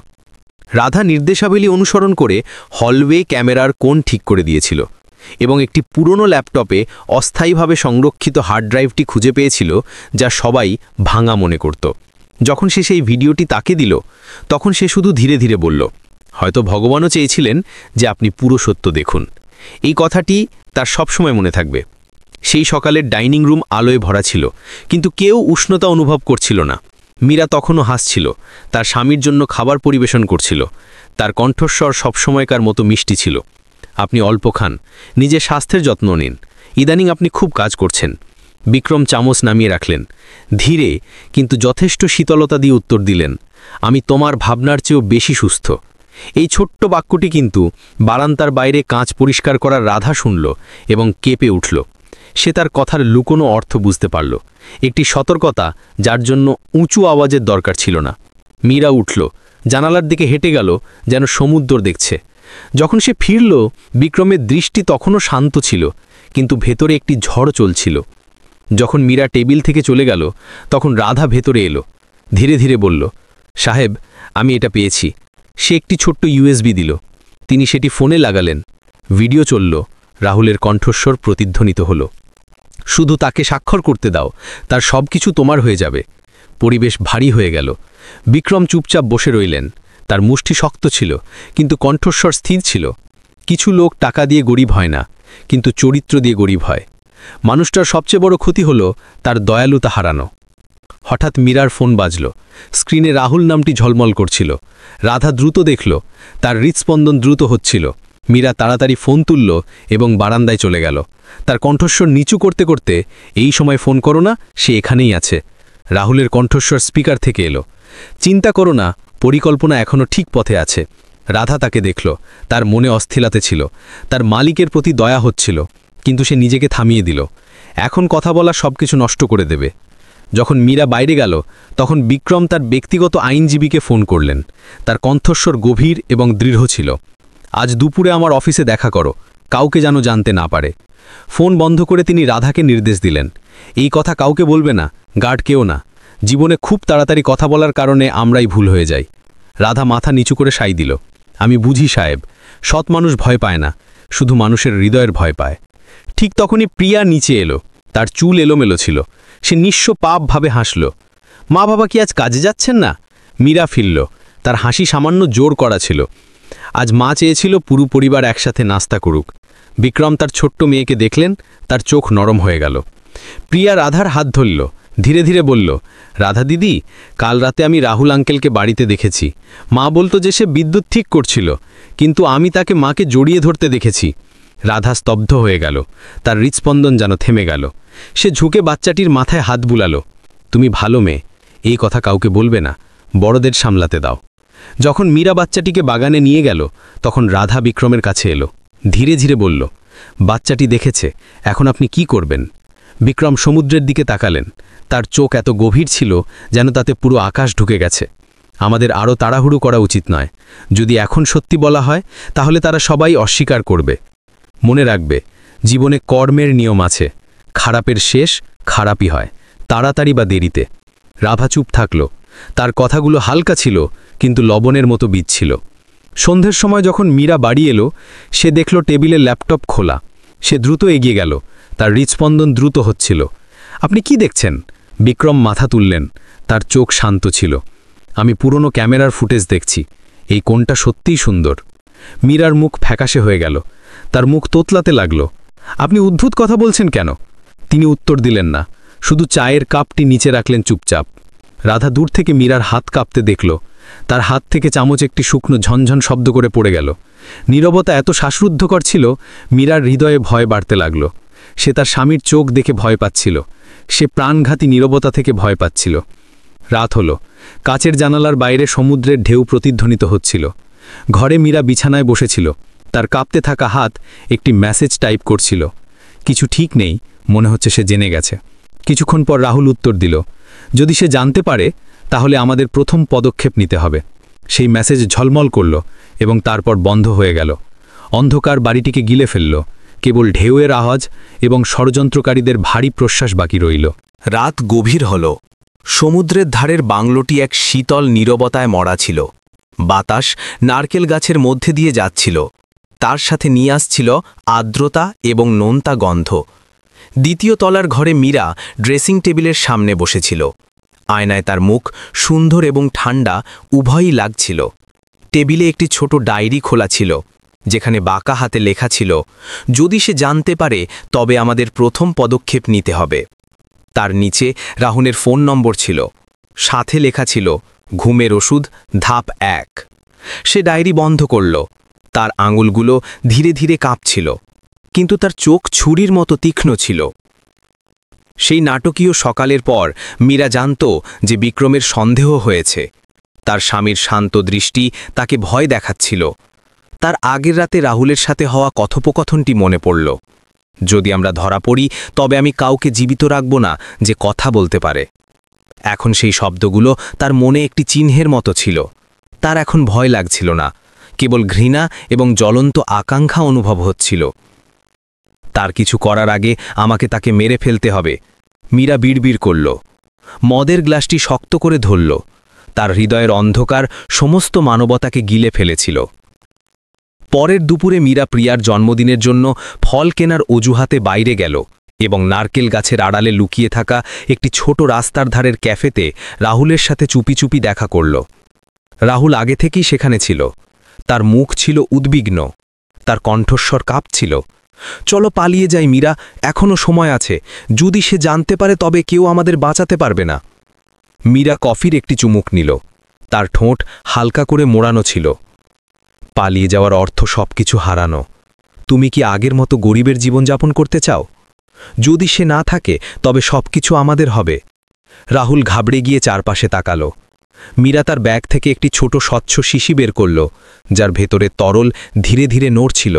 রাধা নির্দেশাবলী অনুসরণ করে হলওয়ে ক্যামেরার কোণ ঠিক করে দিয়েছিল এবং একটি পুরনো ল্যাপটপে অস্থায়ীভাবে সংরক্ষিত হার্ড ড্রাইভটি খুঁজে পেয়েছিল, যা সবাই ভাঙা মনে করত। যখন সে সেই ভিডিওটি তাকে দিল, তখন সে শুধু ধীরে ধীরে বলল, হয়তো ভগবানও চেয়েছিলেন যে আপনি পুরো সত্য দেখুন। এই কথাটি তার সবসময় মনে থাকবে। সেই সকালের ডাইনিং রুম আলোয় ভরা ছিল, কিন্তু কেউ উষ্ণতা অনুভব করছিল না। মীরা তখনও হাসছিল, তার স্বামীর জন্য খাবার পরিবেশন করছিল। তার কণ্ঠস্বর সবসময়কার মতো মিষ্টি ছিল। আপনি অল্প খান, নিজের স্বাস্থ্যের যত্ন নিন। ইদানিং আপনি খুব কাজ করছেন। বিক্রম চামচ নামিয়ে রাখলেন। ধীরে কিন্তু যথেষ্ট শীতলতা দিয়ে উত্তর দিলেন, আমি তোমার ভাবনার চেয়েও বেশি সুস্থ। এই ছোট্ট বাক্যটি কিন্তু বারান্দার বাইরে কাঁচ পরিষ্কার করার রাধা শুনল এবং কেঁপে উঠল। সে তার কথার লুকোনো অর্থ বুঝতে পারল, একটি সতর্কতা যার জন্য উঁচু আওয়াজের দরকার ছিল না। মীরা উঠল, জানালার দিকে হেঁটে গেল, যেন সমুদ্র দেখছে। যখন সে ফিরল, বিক্রমের দৃষ্টি তখনও শান্ত ছিল, কিন্তু ভেতরে একটি ঝড় চলছিল। যখন মীরা টেবিল থেকে চলে গেল, তখন রাধা ভেতরে এলো, ধীরে ধীরে বলল, সাহেব, আমি এটা পেয়েছি। সে একটি ছোট্ট ইউএসবি দিল। তিনি সেটি ফোনে লাগালেন। ভিডিও চলল। রাহুলের কণ্ঠস্বর প্রতিধ্বনিত হল, শুধু তাকে স্বাক্ষর করতে দাও, তার সব কিছু তোমার হয়ে যাবে। পরিবেশ ভারী হয়ে গেল। বিক্রম চুপচাপ বসে রইলেন। তার মুষ্টি শক্ত ছিল, কিন্তু কণ্ঠস্বর স্থির ছিল। কিছু লোক টাকা দিয়ে গরিব হয় না, কিন্তু চরিত্র দিয়ে গরিব হয়। মানুষটার সবচেয়ে বড় ক্ষতি হল তার দয়ালুতা হারানো। হঠাৎ মীরার ফোন বাজল। স্ক্রিনে রাহুল নামটি ঝলমল করছিল। রাধা দ্রুত দেখল, তার হৃৎস্পন্দন দ্রুত হচ্ছিল। মীরা তাড়াতাড়ি ফোন তুলল এবং বারান্দায় চলে গেল। তার কণ্ঠস্বর নিচু করতে করতে, এই সময় ফোন করো না, সে এখানেই আছে। রাহুলের কণ্ঠস্বর স্পিকার থেকে এলো, চিন্তা করো না, পরিকল্পনা এখনও ঠিক পথে আছে। রাধা তাকে দেখল। তার মনে অস্থিরতা ছিল। তার মালিকের প্রতি দয়া হচ্ছিল, কিন্তু সে নিজেকে থামিয়ে দিল। এখন কথা বলা সবকিছু নষ্ট করে দেবে। যখন মীরা বাইরে গেল, তখন বিক্রম তার ব্যক্তিগত আইনজীবীকে ফোন করলেন। তার কণ্ঠস্বর গভীর এবং দৃঢ় ছিল। আজ দুপুরে আমার অফিসে দেখা করো, কাউকে যেন জানতে না পারে। ফোন বন্ধ করে তিনি রাধাকে নির্দেশ দিলেন, এই কথা কাউকে বলবে না, গার্ড কেউ না। জীবনে খুব তাড়াতাড়ি কথা বলার কারণে আমরাই ভুল হয়ে যাই। রাধা মাথা নিচু করে সাই দিল, আমি বুঝি সাহেব, সৎ মানুষ ভয় পায় না, শুধু মানুষের হৃদয়ের ভয় পায়। ঠিক তখনই প্রিয়া নিচে এলো। তার চুল এলোমেলো ছিল। সে নিঃস্ব পাপভাবে হাসল। মা বাবা কি আজ কাজে যাচ্ছেন না? মীরা ফিরল। তার হাসি সামান্য জোর করা ছিল। আজ মা চেয়েছিল পুরো পরিবার একসাথে নাস্তা করুক। বিক্রম তার ছোট্ট মেয়েকে দেখলেন, তার চোখ নরম হয়ে গেল। প্রিয়া রাধার হাত ধরল, ধীরে ধীরে বলল, রাধা দিদি, কাল রাতে আমি রাহুল আঙ্কেলকে বাড়িতে দেখেছি। মা বলতো যে সে বিদ্যুৎ ঠিক করছিল, কিন্তু আমি তাকে মাকে জড়িয়ে ধরতে দেখেছি। রাধা স্তব্ধ হয়ে গেল। তার হৃৎস্পন্দন যেন থেমে গেল। সে ঝুঁকে বাচ্চাটির মাথায় হাত বুলালো। তুমি ভালো মেয়ে, এই কথা কাউকে বলবে না, বড়দের সামলাতে দাও। যখন মীরা বাচ্চাটিকে বাগানে নিয়ে গেল, তখন রাধা বিক্রমের কাছে এলো। ধীরে ধীরে বলল, বাচ্চাটি দেখেছে, এখন আপনি কি করবেন? বিক্রম সমুদ্রের দিকে তাকালেন। তার চোখ এত গভীর ছিল যেন তাতে পুরো আকাশ ঢুকে গেছে। আমাদের আরও তাড়াহুড়ো করা উচিত নয়। যদি এখন সত্যি বলা হয়, তাহলে তারা সবাই অস্বীকার করবে। মনে রাখবে, জীবনে কর্মের নিয়ম আছে। খারাপের শেষ খারাপই হয়, তাড়াতাড়ি বা দেরিতে। রাধা চুপ থাকল। তার কথাগুলো হালকা ছিল, কিন্তু লবণের মতো বীজ ছিল। সন্ধ্যের সময় যখন মীরা বাড়ি এলো, সে দেখল টেবিলে ল্যাপটপ খোলা। সে দ্রুত এগিয়ে গেল। তার হৃৎস্পন্দন দ্রুত হচ্ছিল। আপনি কি দেখছেন? বিক্রম মাথা তুললেন। তার চোখ শান্ত ছিল। আমি পুরনো ক্যামেরার ফুটেজ দেখছি। এই কোণটা সত্যিই সুন্দর। মীরার মুখ ফ্যাকাশে হয়ে গেল। তার মুখ তোতলাতে লাগল। আপনি উদ্ভুত কথা বলছেন কেন? তিনি উত্তর দিলেন না, শুধু চায়ের কাপটি নিচে রাখলেন চুপচাপ। রাধা দূর থেকে মীরার হাত কাঁপতে দেখল। তার হাত থেকে চামচ একটি শুকনো ঝনঝন শব্দ করে পড়ে গেল। নীরবতা এত শ্বাসরুদ্ধকর ছিল, মীরার হৃদয়ে ভয় বাড়তে লাগল। সে তার স্বামীর চোখ দেখে ভয় পাচ্ছিল। সে প্রাণঘাতী নীরবতা থেকে ভয় পাচ্ছিল। রাত হলো। কাচের জানালার বাইরে সমুদ্রের ঢেউ প্রতিধ্বনিত হচ্ছিল। ঘরে মীরা বিছানায় বসেছিল। তার কাঁপতে থাকা হাত একটি মেসেজ টাইপ করছিল। কিছু ঠিক নেই, মনে হচ্ছে সে জেনে গেছে। কিছুক্ষণ পর রাহুল উত্তর দিল, যদি সে জানতে পারে, তাহলে আমাদের প্রথম পদক্ষেপ নিতে হবে। সেই মেসেজ ঝলমল করল এবং তারপর বন্ধ হয়ে গেল। অন্ধকার বাড়িটিকে গিলে ফেলল। কেবল ঢেউয়ের আওয়াজ এবং ষড়যন্ত্রকারীদের ভারী প্রশ্বাস বাকি রইল। রাত গভীর হল। সমুদ্রের ধারের বাংলোটি এক শীতল নীরবতায় মরা ছিল। বাতাস নারকেল গাছের মধ্যে দিয়ে যাচ্ছিল। তার সাথে নিয়ে আসছিল আর্দ্রতা এবং নোনতা গন্ধ। দ্বিতীয় তলার ঘরে মীরা ড্রেসিং টেবিলের সামনে বসেছিল। আয়নায় তার মুখ সুন্দর এবং ঠান্ডা উভয়ই লাগছিল। টেবিলে একটি ছোট ডায়েরি খোলা ছিল, যেখানে বাঁকা হাতে লেখা ছিল, যদি সে জানতে পারে তবে আমাদের প্রথম পদক্ষেপ নিতে হবে। তার নিচে রাহুলের ফোন নম্বর ছিল। সাথে লেখা ছিল, ঘুমের ওষুধ ধাপ 1। সে ডায়েরি বন্ধ করল। তার আঙুলগুলো ধীরে ধীরে কাঁপছিল, কিন্তু তার চোখ ছুরির মতো তীক্ষ্ণ ছিল। সেই নাটকীয় সকালের পর মীরা জানত যে বিক্রমের সন্দেহ হয়েছে। তার স্বামীর শান্ত দৃষ্টি তাকে ভয় দেখাচ্ছিল। তার আগের রাতে রাহুলের সাথে হওয়া কথোপকথনটি মনে পড়ল, যদি আমরা ধরা পড়ি তবে আমি কাউকে জীবিত রাখব না যে কথা বলতে পারে। এখন সেই শব্দগুলো তার মনে একটি চিহ্নের মতো ছিল। তার এখন ভয় লাগছিল না, কেবল ঘৃণা এবং জ্বলন্ত আকাঙ্ক্ষা অনুভব হচ্ছিল। তার কিছু করার আগে আমাকে তাকে মেরে ফেলতে হবে, মীরা বিড়বিড় করল। মদের গ্লাসটি শক্ত করে ধরল। তার হৃদয়ের অন্ধকার সমস্ত মানবতাকে গিলে ফেলেছিল। পরের দুপুরে মীরা প্রিয়ার জন্মদিনের জন্য ফল কেনার অজুহাতে বাইরে গেল এবং নারকেল গাছের আড়ালে লুকিয়ে থাকা একটি ছোট রাস্তার ধারের ক্যাফেতে রাহুলের সাথে চুপি চুপি দেখা করল। রাহুল আগে থেকেই সেখানে ছিল। তার মুখ ছিল উদ্বিগ্ন, তার কণ্ঠস্বর কাঁপছিল। চলো পালিয়ে যাই মীরা, এখনও সময় আছে। যদি সে জানতে পারে তবে কেউ আমাদের বাঁচাতে পারবে না। মীরা কফির একটি চুমুক নিল। তার ঠোঁট হালকা করে মোড়ানো ছিল। পালিয়ে যাওয়ার অর্থ সবকিছু হারানো। তুমি কি আগের মতো গরিবের জীবনযাপন করতে চাও? যদি সে না থাকে তবে সবকিছু আমাদের হবে। রাহুল ঘাবড়ে গিয়ে চারপাশে তাকালো। মীরা তার ব্যাগ থেকে একটি ছোট স্বচ্ছ শিশি বের করল, যার ভেতরে তরল ধীরে ধীরে নড়ছিল।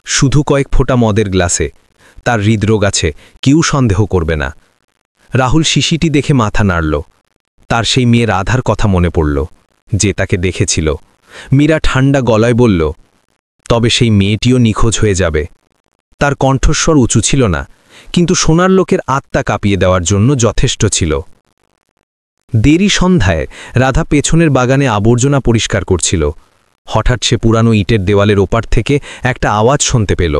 শুধু কয়েক ফোঁটা মদের গ্লাসে। তার হৃদরোগ আছে, কেউ সন্দেহ করবে না। রাহুল শিশিটি দেখে মাথা নাড়ল। তার সেই মেয়ে রাধার কথা মনে পড়ল, যে তাকে দেখেছিল। মীরা ঠান্ডা গলায় বলল, তবে সেই মেয়েটিও নিখোঁজ হয়ে যাবে। তার কণ্ঠস্বর উঁচু ছিল না, কিন্তু সোনার লোকের আত্মা কাঁপিয়ে দেওয়ার জন্য যথেষ্ট ছিল। দেরি সন্ধ্যায় রাধা পেছনের বাগানে আবর্জনা পরিষ্কার করছিল। হঠাৎ সে পুরানো ইটের দেওয়ালের ওপার থেকে একটা আওয়াজ শুনতে পেল।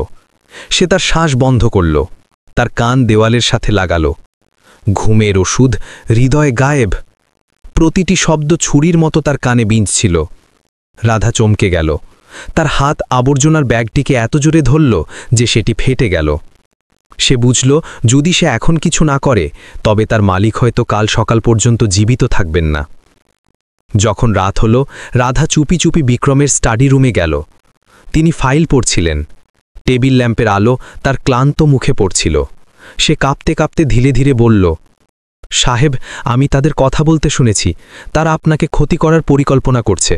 সে তার শ্বাস বন্ধ করল, তার কান দেওয়ালের সাথে লাগালো। ঘুমের ওষুধ, হৃদয় গায়েব। প্রতিটি শব্দ ছুরির মতো তার কানে বিঁধছিল। রাধা চমকে গেল। তার হাত আবর্জনার ব্যাগটিকে এত জোরে ধরল যে সেটি ফেটে গেল। সে বুঝল, যদি সে এখন কিছু না করে তবে তার মালিক হয়তো কাল সকাল পর্যন্ত জীবিত থাকবেন না। যখন রাত হল, রাধা চুপি চুপি বিক্রমের স্টাডি রুমে গেল। তিনি ফাইল পড়ছিলেন। টেবিল ল্যাম্পের আলো তার ক্লান্ত মুখে পড়ছিল। সে কাঁপতে কাঁপতে ধীরে ধীরে বলল, সাহেব, আমি তাদের কথা বলতে শুনেছি। তারা আপনাকে ক্ষতি করার পরিকল্পনা করছে।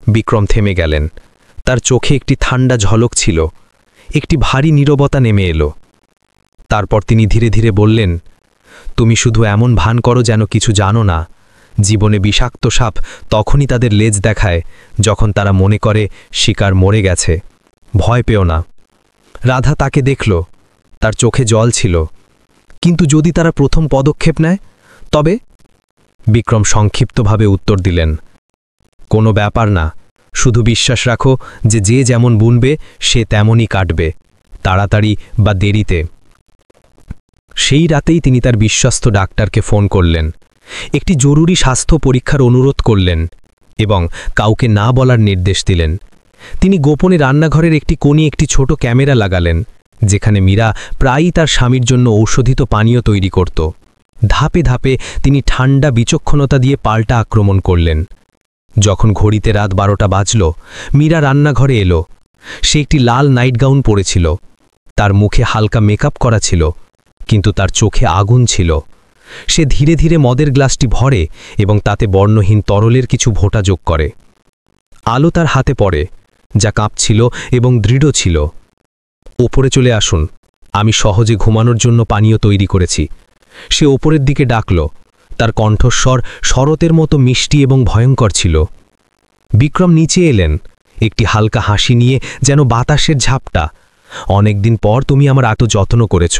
বিক্রম থেমে গেলেন। তার চোখে একটি ঠান্ডা ঝলক ছিল। একটি ভারী নীরবতা নেমে এলো। তারপর তিনি ধীরে ধীরে বললেন, তুমি শুধু এমন ভান করো যেন কিছু জানো না। জীবনে বিষাক্ত সাপ তখনই তাদের লেজ দেখায় যখন তারা মনে করে শিকার মরে গেছে। ভয় পেও না। রাধা তাকে দেখল। তার চোখে জল ছিল। কিন্তু যদি তারা প্রথম পদক্ষেপ নেয় তবে? বিক্রম সংক্ষিপ্তভাবে উত্তর দিলেন, কোনো ব্যাপার না। শুধু বিশ্বাস রাখো যে যে যেমন বুনবে সে তেমনই কাটবে, তাড়াতাড়ি বা দেরিতে। সেই রাতেই তিনি তার বিশ্বস্ত ডাক্তারকে ফোন করলেন। একটি জরুরি স্বাস্থ্য পরীক্ষার অনুরোধ করলেন এবং কাউকে না বলার নির্দেশ দিলেন। তিনি গোপনে রান্নাঘরের একটি কোণে একটি ছোট ক্যামেরা লাগালেন, যেখানে মীরা প্রায়ই তার স্বামীর জন্য ঔষধিত পানীয় তৈরি করত। ধাপে ধাপে তিনি ঠান্ডা বিচক্ষণতা দিয়ে পাল্টা আক্রমণ করলেন। যখন ঘড়িতে রাত 12টা বাজল, মীরা রান্নাঘরে এলো। সে একটি লাল নাইট গাউন পরেছিল। তার মুখে হালকা মেকআপ করা ছিল, কিন্তু তার চোখে আগুন ছিল। সে ধীরে ধীরে মদের গ্লাসটি ভরে এবং তাতে বর্ণহীন তরলের কিছু ভোঁটা যোগ করে। আলো তার হাতে পড়ে, যা কাঁপছিল এবং দৃঢ় ছিল। ওপরে চলে আসুন, আমি সহজে ঘুমানোর জন্য পানীয় তৈরি করেছি। সে ওপরের দিকে ডাকল। তার কণ্ঠস্বর শরতের মতো মিষ্টি এবং ভয়ঙ্কর ছিল। বিক্রম নিচে এলেন, একটি হালকা হাসি নিয়ে, যেন বাতাসের ঝাপটা। অনেকদিন পর তুমি আমার এত যত্ন করেছ।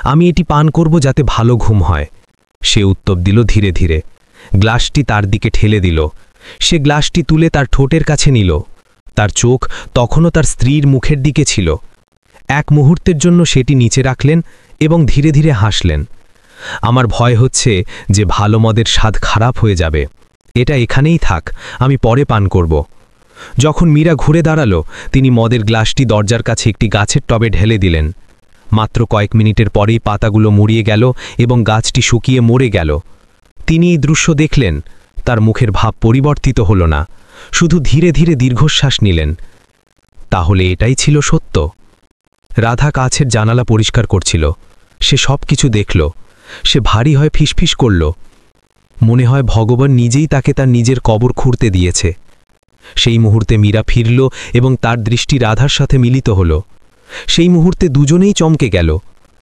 আমি এটি পান করব যাতে ভালো ঘুম হয়। সে উত্তর দিল ধীরে ধীরে। গ্লাসটি তার দিকে ঠেলে দিল। সে গ্লাসটি তুলে তার ঠোঁটের কাছে নিল। তার চোখ তখনও তার স্ত্রীর মুখের দিকে ছিল। এক মুহূর্তের জন্য সেটি নিচে রাখলেন এবং ধীরে ধীরে হাসলেন। আমার ভয় হচ্ছে যে ভালো মদের স্বাদ খারাপ হয়ে যাবে। এটা এখানেই থাক, আমি পরে পান করব। যখন মীরা ঘুরে দাঁড়ালো, তিনি মদের গ্লাসটি দরজার কাছে একটি গাছের টবে ঢেলে দিলেন। মাত্র কয়েক মিনিটের পরেই পাতাগুলো মুড়িয়ে গেল এবং গাছটি শুকিয়ে মরে গেল। তিনি এই দৃশ্য দেখলেন। তার মুখের ভাব পরিবর্তিত হল না, শুধু ধীরে ধীরে দীর্ঘশ্বাস নিলেন। তাহলে এটাই ছিল সত্য। রাধা কাছের জানালা পরিষ্কার করছিল। সে সব কিছু দেখল। সে ভারী হয়ে ফিসফিস করল, মনে হয় ভগবান নিজেই তাকে তার নিজের কবর খুঁড়তে দিয়েছে। সেই মুহূর্তে মীরা ফিরল এবং তার দৃষ্টি রাধার সাথে মিলিত হল। সেই মুহূর্তে দুজনেই চমকে গেল।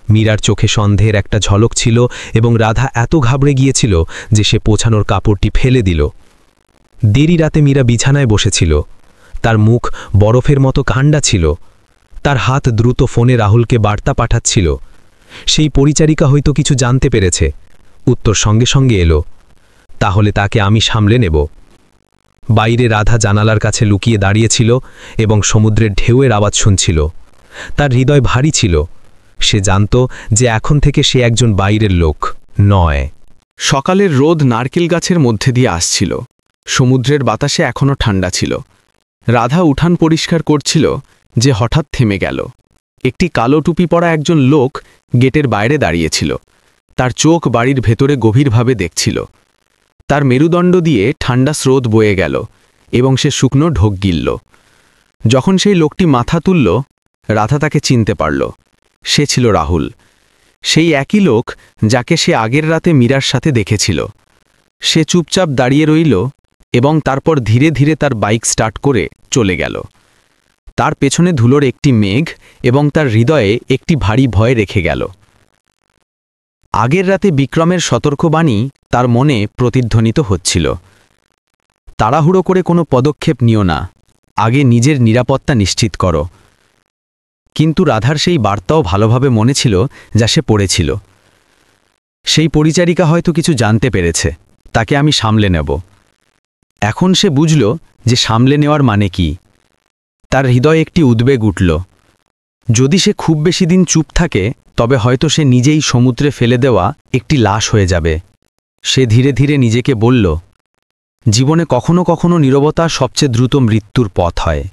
মীরার চোখে সন্দেহের একটা ঝলক ছিল এবং রাধা এত ঘাবড়ে গিয়েছিল যে সে পোছানোর কাপড়টি ফেলে দিল। দেরি রাতে মীরা বিছানায় বসেছিল। তার মুখ বরফের মতো ঠান্ডা ছিল। তার হাত দ্রুত ফোনে রাহুলকে বার্তা পাঠাচ্ছিল। সেই পরিচারিকা হয়তো কিছু জানতে পেরেছে। উত্তর সঙ্গে সঙ্গে এলো, তাহলে তাকে আমি সামলে নেব। বাইরে রাধা জানালার কাছে লুকিয়ে দাঁড়িয়েছিল এবং সমুদ্রের ঢেউয়ের আওয়াজ শুনছিল। তার হৃদয় ভারী ছিল। সে জানত যে এখন থেকে সে একজন বাইরের লোক নয়। সকালের রোদ নারকেল গাছের মধ্যে দিয়ে আসছিল। সমুদ্রের বাতাসে এখনও ঠান্ডা ছিল। রাধা উঠান পরিষ্কার করছিল যে হঠাৎ থেমে গেল। একটি কালো টুপি পরা একজন লোক গেটের বাইরে দাঁড়িয়েছিল। তার চোখ বাড়ির ভেতরে গভীরভাবে দেখছিল। তার মেরুদণ্ড দিয়ে ঠান্ডা স্রোত বয়ে গেল এবং সে শুকনো ঢোক গিলল। যখন সেই লোকটি মাথা তুলল, রাধা তাকে চিনতে পারল। সে ছিল রাহুল, সেই একই লোক যাকে সে আগের রাতে মীরার সাথে দেখেছিল। সে চুপচাপ দাঁড়িয়ে রইল এবং তারপর ধীরে ধীরে তার বাইক স্টার্ট করে চলে গেল। তার পেছনে ধুলোর একটি মেঘ এবং তার হৃদয়ে একটি ভারী ভয় রেখে গেল। আগের রাতে বিক্রমের সতর্কবাণী তার মনে প্রতিধ্বনিত হচ্ছিল। তাড়াহুড়ো করে কোনো পদক্ষেপ নিও না, আগে নিজের নিরাপত্তা নিশ্চিত করো। কিন্তু রাধার সেই বার্তাও ভালোভাবে মনে ছিল যা সে পড়েছিল। সেই পরিচারিকা হয়তো কিছু জানতে পেরেছে, তাকে আমি সামলে নেব। এখন সে বুঝল যে সামলে নেওয়ার মানে কি। তার হৃদয়ে একটি উদ্বেগ উঠল। যদি সে খুব বেশি দিন চুপ থাকে তবে হয়তো সে নিজেই সমুদ্রে ফেলে দেওয়া একটি লাশ হয়ে যাবে। সে ধীরে ধীরে নিজেকে বলল, জীবনে কখনো কখনো নীরবতা সবচেয়ে দ্রুত মৃত্যুর পথ হয়।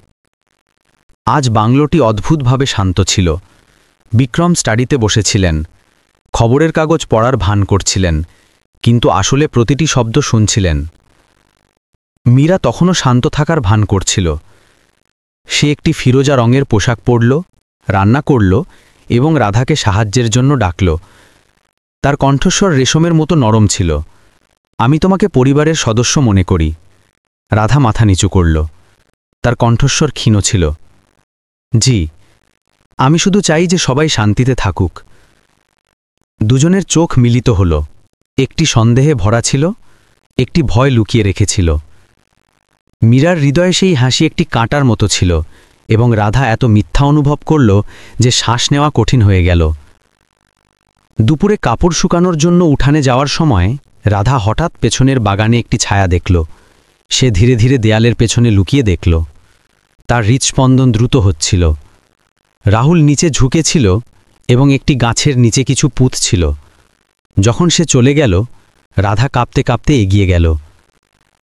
আজ বাংলোটি অদ্ভুতভাবে শান্ত ছিল। বিক্রম স্টাডিতে বসেছিলেন, খবরের কাগজ পড়ার ভান করছিলেন, কিন্তু আসলে প্রতিটি শব্দ শুনছিলেন। মীরা তখনও শান্ত থাকার ভান করছিল। সে একটি ফিরোজা রঙের পোশাক পরল, রান্না করল এবং রাধাকে সাহায্যের জন্য ডাকল। তার কণ্ঠস্বর রেশমের মতো নরম ছিল। আমি তোমাকে পরিবারের সদস্য মনে করি। রাধা মাথা নিচু করল। তার কণ্ঠস্বর ক্ষীণ ছিল। জি, আমি শুধু চাই যে সবাই শান্তিতে থাকুক। দুজনের চোখ মিলিত হল। একটি সন্দেহে ভরা ছিল, একটি ভয় লুকিয়ে রেখেছিল। মীরার হৃদয়ে সেই হাসি একটি কাঁটার মতো ছিল এবং রাধা এত মিথ্যা অনুভব করল যে শ্বাস নেওয়া কঠিন হয়ে গেল। দুপুরে কাপড় শুকানোর জন্য উঠানে যাওয়ার সময় রাধা হঠাৎ পেছনের বাগানে একটি ছায়া দেখল। সে ধীরে ধীরে দেয়ালের পেছনে লুকিয়ে দেখল। তার হৃৎস্পন্দন দ্রুত হচ্ছিল। রাহুল নিচে ঝুঁকেছিল এবং একটি গাছের নিচে কিছু পুঁতছিল। যখন সে চলে গেল, রাধা কাঁপতে কাঁপতে এগিয়ে গেল।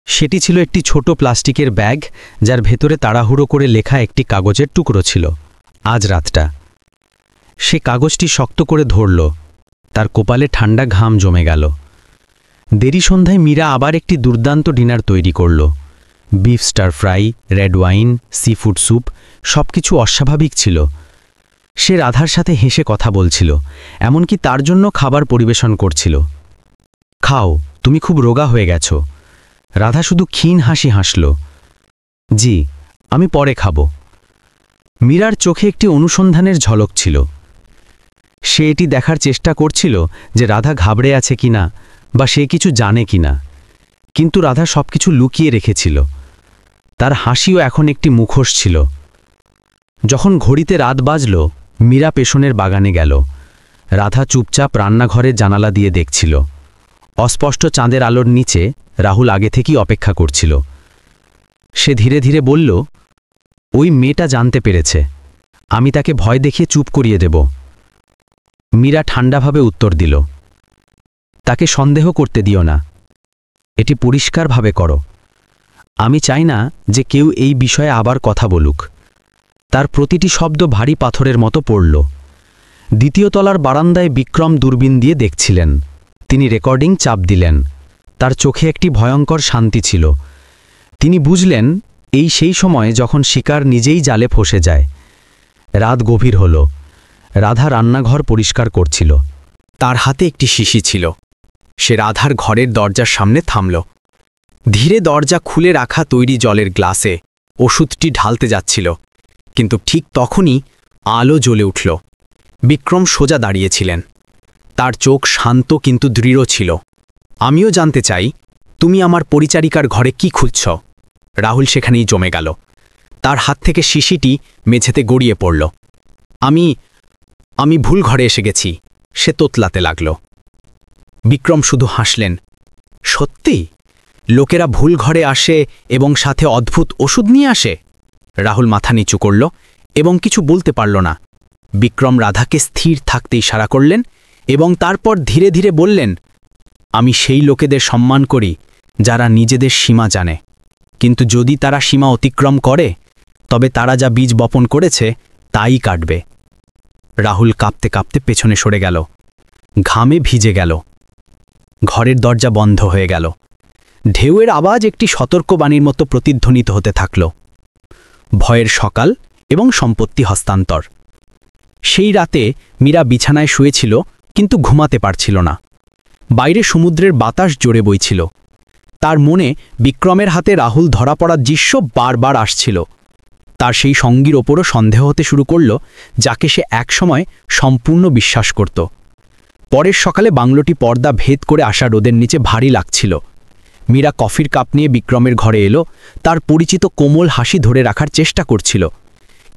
সেটি ছিল একটি ছোট প্লাস্টিকের ব্যাগ, যার ভেতরে তাড়াহুড়ো করে লেখা একটি কাগজের টুকরো ছিল, আজ রাতটা। সে কাগজটি শক্ত করে ধরল। তার কপালে ঠান্ডা ঘাম জমে গেল। দেরি সন্ধ্যায় মীরা আবার একটি দুর্দান্ত ডিনার তৈরি করল। Beef star fry, red wine, sea food soup, সবকিছু অস্বাভাবিক ছিল। সে রাধার সাথে হেসে কথা বলছিল, এমনকি তার জন্য খাবার পরিবেশন করছিল। খাও, তুমি খুব রোগা হয়ে গেছ। রাধা শুধু ক্ষীণ হাসি হাসল। জি, আমি পরে খাব। মীরার চোখে একটি অনুসন্ধানের ঝলক ছিল। সে এটি দেখার চেষ্টা করছিল যে রাধা ঘাবড়ে আছে কিনা বা সে কিছু জানে কিনা, কিন্তু রাধা সবকিছু লুকিয়ে রেখেছিল। তার হাসিও এখন একটি মুখোশ ছিল। যখন ঘড়িতে রাত বাজল, মীরা পেছনের বাগানে গেল। রাধা চুপচাপ রান্নাঘরের জানালা দিয়ে দেখছিল। অস্পষ্ট চাঁদের আলোর নিচে রাহুল আগে থেকেই অপেক্ষা করছিল। সে ধীরে ধীরে বলল, ওই মেয়েটা জানতে পেরেছে, আমি তাকে ভয় দেখিয়ে চুপ করিয়ে দেব। মীরা ঠান্ডাভাবে উত্তর দিল, তাকে সন্দেহ করতে দিও না, এটি পরিষ্কারভাবে করো। আমি চাই না যে কেউ এই বিষয়ে আবার কথা বলুক। তার প্রতিটি শব্দ ভারী পাথরের মতো পড়ল। দ্বিতীয় তলার বারান্দায় বিক্রম দূরবীন দিয়ে দেখছিলেন। তিনি রেকর্ডিং চাপ দিলেন। তার চোখে একটি ভয়ঙ্কর শান্তি ছিল। তিনি বুঝলেন, এই সেই সময় যখন শিকার নিজেই জালে ফসে যায়। রাত গভীর হল। রাধা রান্নাঘর পরিষ্কার করছিল। তার হাতে একটি শিশি ছিল। সে রাধার ঘরের দরজার সামনে থামল। ধীরে দরজা খুলে রাখা তৈরি জলের গ্লাসে ওষুধটি ঢালতে যাচ্ছিল, কিন্তু ঠিক তখনই আলো জ্বলে উঠল। বিক্রম সোজা দাঁড়িয়েছিলেন। তার চোখ শান্ত কিন্তু দৃঢ় ছিল। আমিও জানতে চাই, তুমি আমার পরিচারিকার ঘরে কি খুঁজছ? রাহুল সেখানেই জমে গেল। তার হাত থেকে শিশিটি মেঝেতে গড়িয়ে পড়ল। আমি ভুল ঘরে এসে গেছি, সে তোতলাতে লাগল। বিক্রম শুধু হাসলেন। সত্যি? লোকেরা ভুল ঘরে আসে এবং সাথে অদ্ভুত ওষুধ নিয়ে আসে? রাহুল মাথা নিচু করল এবং কিছু বলতে পারল না। বিক্রম রাধাকে স্থির থাকতে ইশারা করলেন এবং তারপর ধীরে ধীরে বললেন, আমি সেই লোকেদের সম্মান করি যারা নিজেদের সীমা জানে, কিন্তু যদি তারা সীমা অতিক্রম করে তবে তারা যা বীজ বপন করেছে তাই কাটবে। রাহুল কাঁপতে কাঁপতে পেছনে সরে গেল। ঘামে ভিজে গেল। ঘরের দরজা বন্ধ হয়ে গেল। ঢেউয়ের আওয়াজ একটি সতর্কবাণীর মতো প্রতিধ্বনিত হতে থাকল। ভয়ের সকাল এবং সম্পত্তি হস্তান্তর। সেই রাতে মীরা বিছানায় শুয়েছিল, কিন্তু ঘুমাতে পারছিল না। বাইরে সমুদ্রের বাতাস জোরে বইছিল। তার মনে বিক্রমের হাতে রাহুল ধরা পড়ার দৃশ্য বারবার আসছিল। তার সেই সঙ্গীর ওপরও সন্দেহ হতে শুরু করল, যাকে সে একসময় সম্পূর্ণ বিশ্বাস করত। পরের সকালে বাংলোটি পর্দা ভেদ করে আসা রোদের নিচে ভারী লাগছিল। মীরা কফির কাপ নিয়ে বিক্রমের ঘরে এলো। তার পরিচিত কোমল হাসি ধরে রাখার চেষ্টা করছিল,